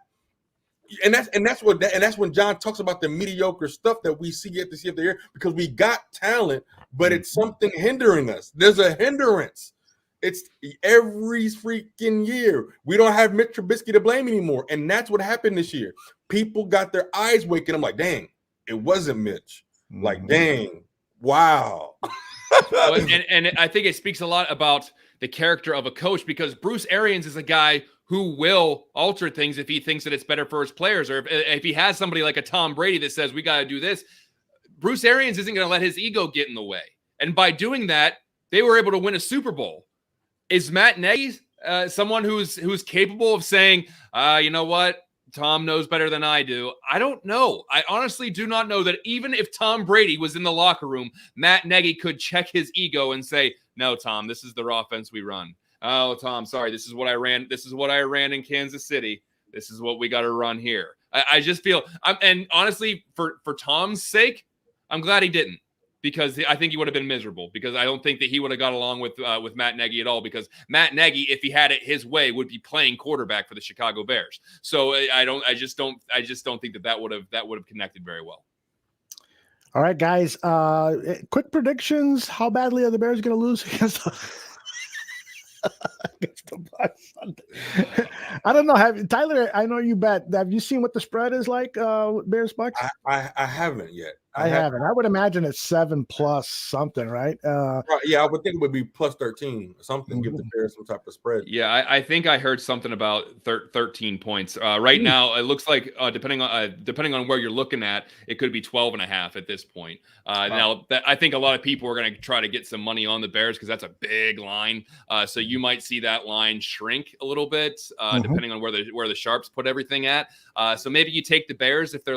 And that's when John talks about the mediocre stuff that we see at the end of the year, because we got talent, but it's something hindering us. There's a hindrance. It's every freaking year. We don't have Mitch Trubisky to blame anymore, and that's what happened this year. People got their eyes waking. I'm like, dang, it wasn't Mitch. Like, dang, wow. and I think it speaks a lot about the character of a coach, because Bruce Arians is a guy who will alter things if he thinks that it's better for his players, or if he has somebody like a Tom Brady that says, we got to do this. Bruce Arians isn't going to let his ego get in the way. And by doing that, they were able to win a Super Bowl. Is Matt Nagy someone who's capable of saying, you know what? Tom knows better than I do. I don't know. I honestly do not know that even if Tom Brady was in the locker room, Matt Nagy could check his ego and say, no, Tom, this is the offense we run. Oh, Tom, sorry. This is what I ran. This is what I ran in Kansas City. This is what we got to run here. I just feel, and honestly, for Tom's sake, I'm glad he didn't, because I think he would have been miserable, because I don't think that he would have got along with Matt Nagy at all, because Matt Nagy, if he had it his way, would be playing quarterback for the Chicago Bears. So I just don't think that would have connected very well. All right, guys. Quick predictions. How badly are the Bears going to lose against the Bucs Sunday? I don't know. Tyler, I know you bet. Have you seen what the spread is like, Bears Bucs? I haven't yet. I haven't. I would imagine it's 7+ something, right? Right, yeah, I would think it would be plus 13 or something. Give the Bears some type of spread. Yeah, I think I heard something about 13 points. Right now, it looks like depending on where you're looking at, it could be 12.5 at this point. Now, I think a lot of people are going to try to get some money on the Bears because that's a big line. So you might see that line shrink a little bit, depending on where the sharps put everything at. So maybe you take the Bears if they're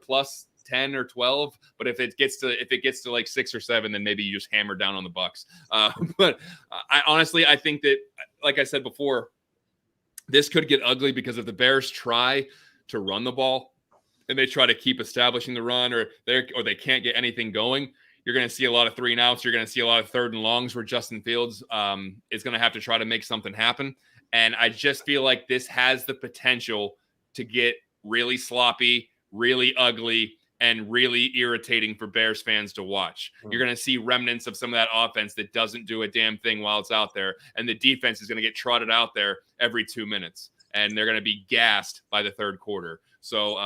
plus 10 or 12, but if it gets to like 6 or 7, then maybe you just hammer down on the Bucs. But I think that, like I said before, this could get ugly, because if the Bears try to run the ball and they try to keep establishing the run, or they can't get anything going, you're going to see a lot of 3 and outs. You're going to see a lot of 3rd and longs where Justin Fields is going to have to try to make something happen. And I just feel like this has the potential to get really sloppy, really ugly, and really irritating for Bears fans to watch. You're going to see remnants of some of that offense that doesn't do a damn thing while it's out there, and the defense is going to get trotted out there every 2 minutes, and they're going to be gassed by the 3rd quarter. So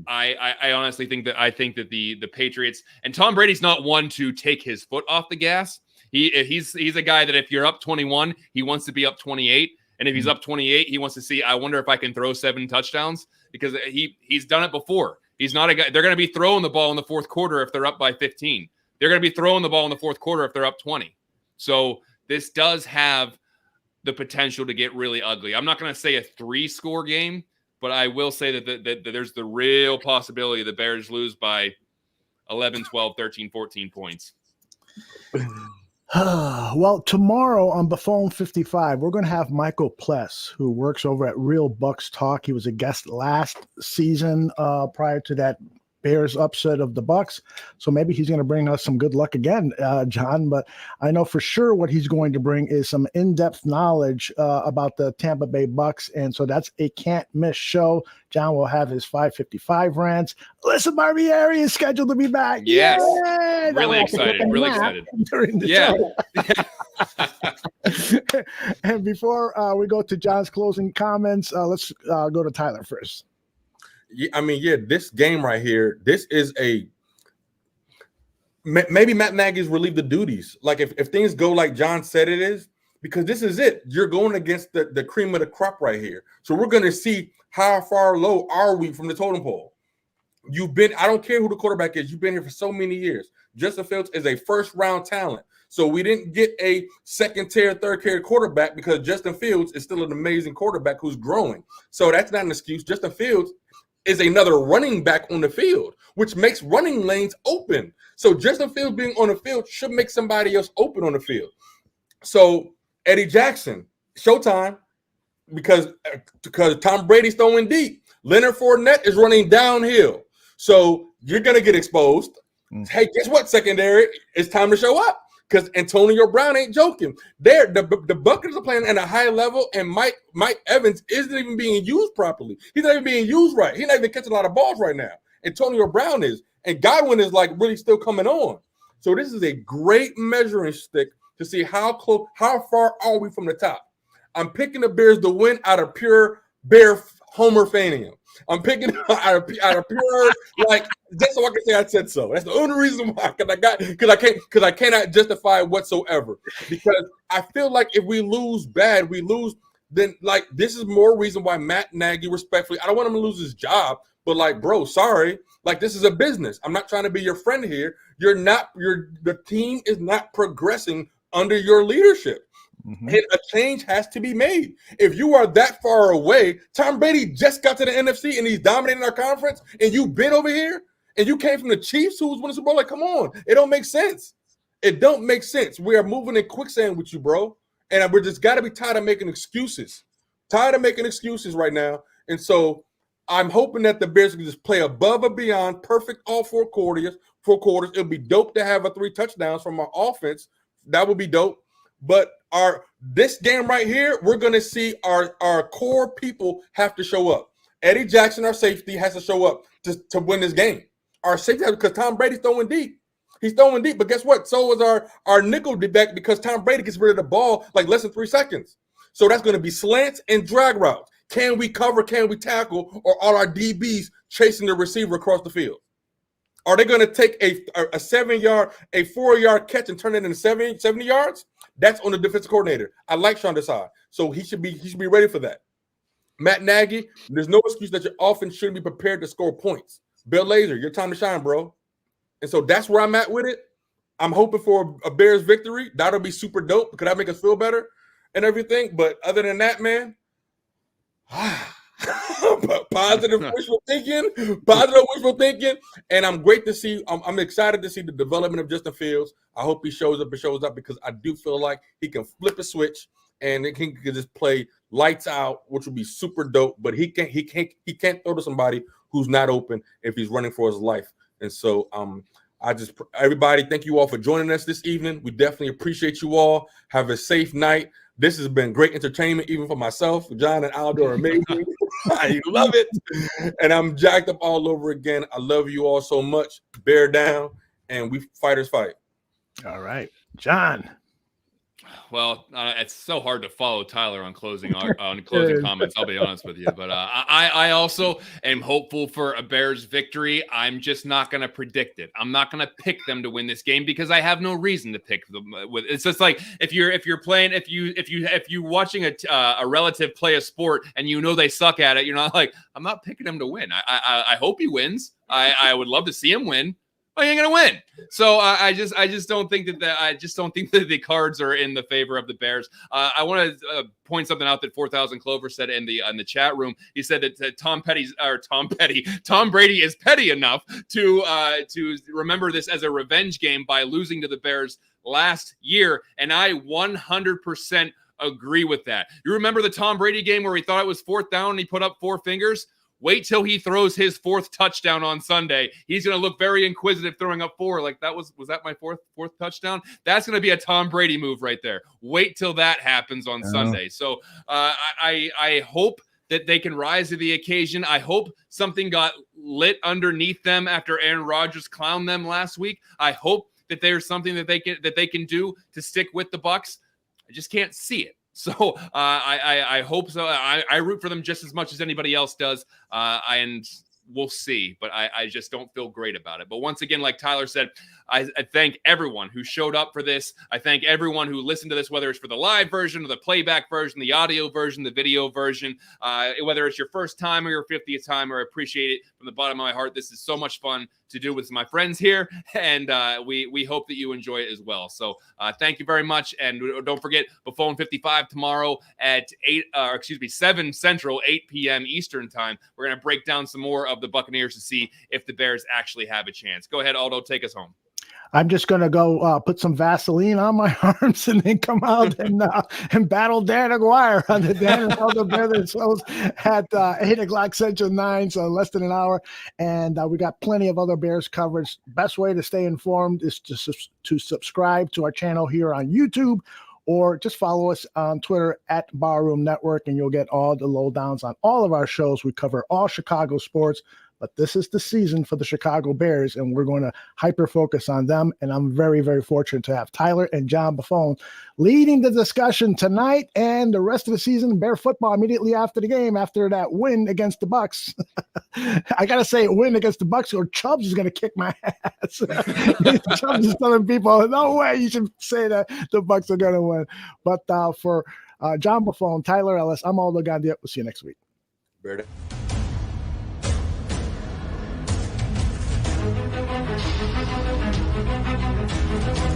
I honestly think that the Patriots, and Tom Brady's not one to take his foot off the gas. He's a guy that if you're up 21, he wants to be up 28. And if he's up 28, he wants to see, I wonder if I can throw 7 touchdowns, because he's done it before. He's not a guy. They're going to be throwing the ball in the 4th quarter if they're up by 15. They're going to be throwing the ball in the 4th quarter if they're up 20. So this does have the potential to get really ugly. I'm not going to say a 3-score game, but I will say that there's the real possibility the Bears lose by 11, 12, 13, 14 points. Well, tomorrow on Buffone 55, we're going to have Michael Pless, who works over at Real Bucks Talk. He was a guest last season prior to that Bears upset of the Bucks. So maybe he's going to bring us some good luck again, John. But I know for sure what he's going to bring is some in-depth knowledge about the Tampa Bay Bucks. And so that's a can't miss show. John will have his 555 rants. Alyssa Barbieri is scheduled to be back. Yes. Yay! Really excited. Really excited. During the show. And before we go to John's closing comments, let's go to Tyler first. Yeah, this game right here, this is maybe Matt Nagy's relieved the duties. Like if things go like John said it is, because this is it. You're going against the cream of the crop right here. So we're going to see how far low are we from the totem pole. I don't care who the quarterback is. You've been here for so many years. Justin Fields is a first-round talent. So we didn't get a second-tier, third-tier quarterback because Justin Fields is still an amazing quarterback who's growing. So that's not an excuse. Justin Fields is another running back on the field, which makes running lanes open. So Justin Fields being on the field should make somebody else open on the field. So Eddie Jackson, showtime, because Tom Brady's throwing deep. Leonard Fournette is running downhill. So you're going to get exposed. Hey, guess what, secondary? It's time to show up because Antonio Brown ain't joking. The Buckets are playing at a high level, and Mike Evans isn't even being used properly. He's not even being used right. He's not even catching a lot of balls right now. Antonio Brown is, and Godwin is like really still coming on. So this is a great measuring stick to see how far are we from the top. I'm picking the Bears to win out of pure Bear Homer fanium. I'm picking out of pure, like, just so I can say I said so. That's the only reason why, because I cannot justify it whatsoever. Because I feel like if we lose bad, then like this is more reason why Matt Nagy, respectfully, I don't want him to lose his job, but like, bro, sorry, like this is a business. I'm not trying to be your friend here. The team is not progressing under your leadership. Mm-hmm. And a change has to be made. If you are that far away, Tom Brady just got to the NFC and he's dominating our conference, and you've been over here and you came from the Chiefs who was winning the Super Bowl. Like, come on. It don't make sense. It don't make sense. We are moving in quicksand with you, bro. And we're just got to be tired of making excuses. Tired of making excuses right now. And so I'm hoping that the Bears can just play above and beyond, perfect all four quarters. It would be dope to have 3 touchdowns from our offense. That would be dope. But this game right here, we're going to see our core people have to show up. Eddie Jackson, our safety, has to show up to win this game. Our safety, because Tom Brady's throwing deep. He's throwing deep, but guess what? So is our nickel back because Tom Brady gets rid of the ball like less than 3 seconds. So that's going to be slants and drag routes. Can we cover? Can we tackle? Or are our DBs chasing the receiver across the field? Are they going to take a 4-yard catch and turn it into 70 yards? That's on the defensive coordinator. I like Sean Desai, so he should be ready for that. Matt Nagy, there's no excuse that your offense shouldn't be prepared to score points. Bill Lazor, your time to shine, bro. And so that's where I'm at with it. I'm hoping for a Bears victory. That'll be super dope because that make us feel better and everything. But other than that, man, positive wishful thinking, and I'm excited to see the development of Justin Fields. I hope he shows up because I do feel like he can flip a switch and he can just play lights out, which would be super dope. But he can't throw to somebody who's not open if he's running for his life. And so everybody, thank you all for joining us this evening. We definitely appreciate you all. Have a safe night. This has been great entertainment, even for myself. John and Aldo are amazing. I love it. And I'm jacked up all over again. I love you all so much. Bear down, and we fighters fight. All right. John. Well, it's so hard to follow Tyler on closing comments. I'll be honest with you, but I also am hopeful for a Bears victory. I'm just not going to predict it. I'm not going to pick them to win this game because I have no reason to pick them. It's just like if you're watching a relative play a sport and you know they suck at it, you're not like, I'm not picking him to win. I hope he wins. I would love to see him win. But he ain't gonna win. So I just don't think that the cards are in the favor of the Bears. I want to point something out that 4,000 Clover said in the chat room. He said that Tom Brady is petty enough to remember this as a revenge game by losing to the Bears last year, and I 100% agree with that. You remember the Tom Brady game where he thought it was 4th down and he put up 4 fingers? Wait till he throws his 4th touchdown on Sunday. He's going to look very inquisitive throwing up 4. Like, was that my fourth touchdown? That's going to be a Tom Brady move right there. Wait till that happens on Sunday. So I hope that they can rise to the occasion. I hope something got lit underneath them after Aaron Rodgers clowned them last week. I hope that there's something that they can do to stick with the Bucs. I just can't see it. So I hope so. I root for them just as much as anybody else does. And we'll see, but I just don't feel great about it. But once again, like Tyler said, I thank everyone who showed up for this. I thank everyone who listened to this, whether it's for the live version or the playback version, the audio version, the video version, whether it's your first time or your 50th time, I appreciate it from the bottom of my heart. This is so much fun to do with my friends here, and we hope that you enjoy it as well. So thank you very much, and don't forget Buffone 55 tomorrow at 7 Central, 8 p.m. Eastern time. We're going to break down some more of the Buccaneers to see if the Bears actually have a chance. Go ahead, Aldo, take us home. I'm just going to go put some Vaseline on my arms and then come out and battle Dan Aguirre on the Dan and Aldo Brothers shows at 8 o'clock Central 9, so less than an hour. And we got plenty of other Bears coverage. Best way to stay informed is to subscribe to our channel here on YouTube, or just follow us on Twitter at Barroom Network, and you'll get all the lowdowns on all of our shows. We cover all Chicago sports, but this is the season for the Chicago Bears, and we're going to hyper-focus on them. And I'm very, very fortunate to have Tyler and John Buffone leading the discussion tonight and the rest of the season. Bear football immediately after the game, after that win against the Bucs. I got to say, win against the Bucs, or Chubbs is going to kick my ass. Chubbs is telling people, no way you should say that the Bucs are going to win. But for John Buffone, Tyler Ellis, I'm Aldo Gandia. We'll see you next week. Bear Thank you.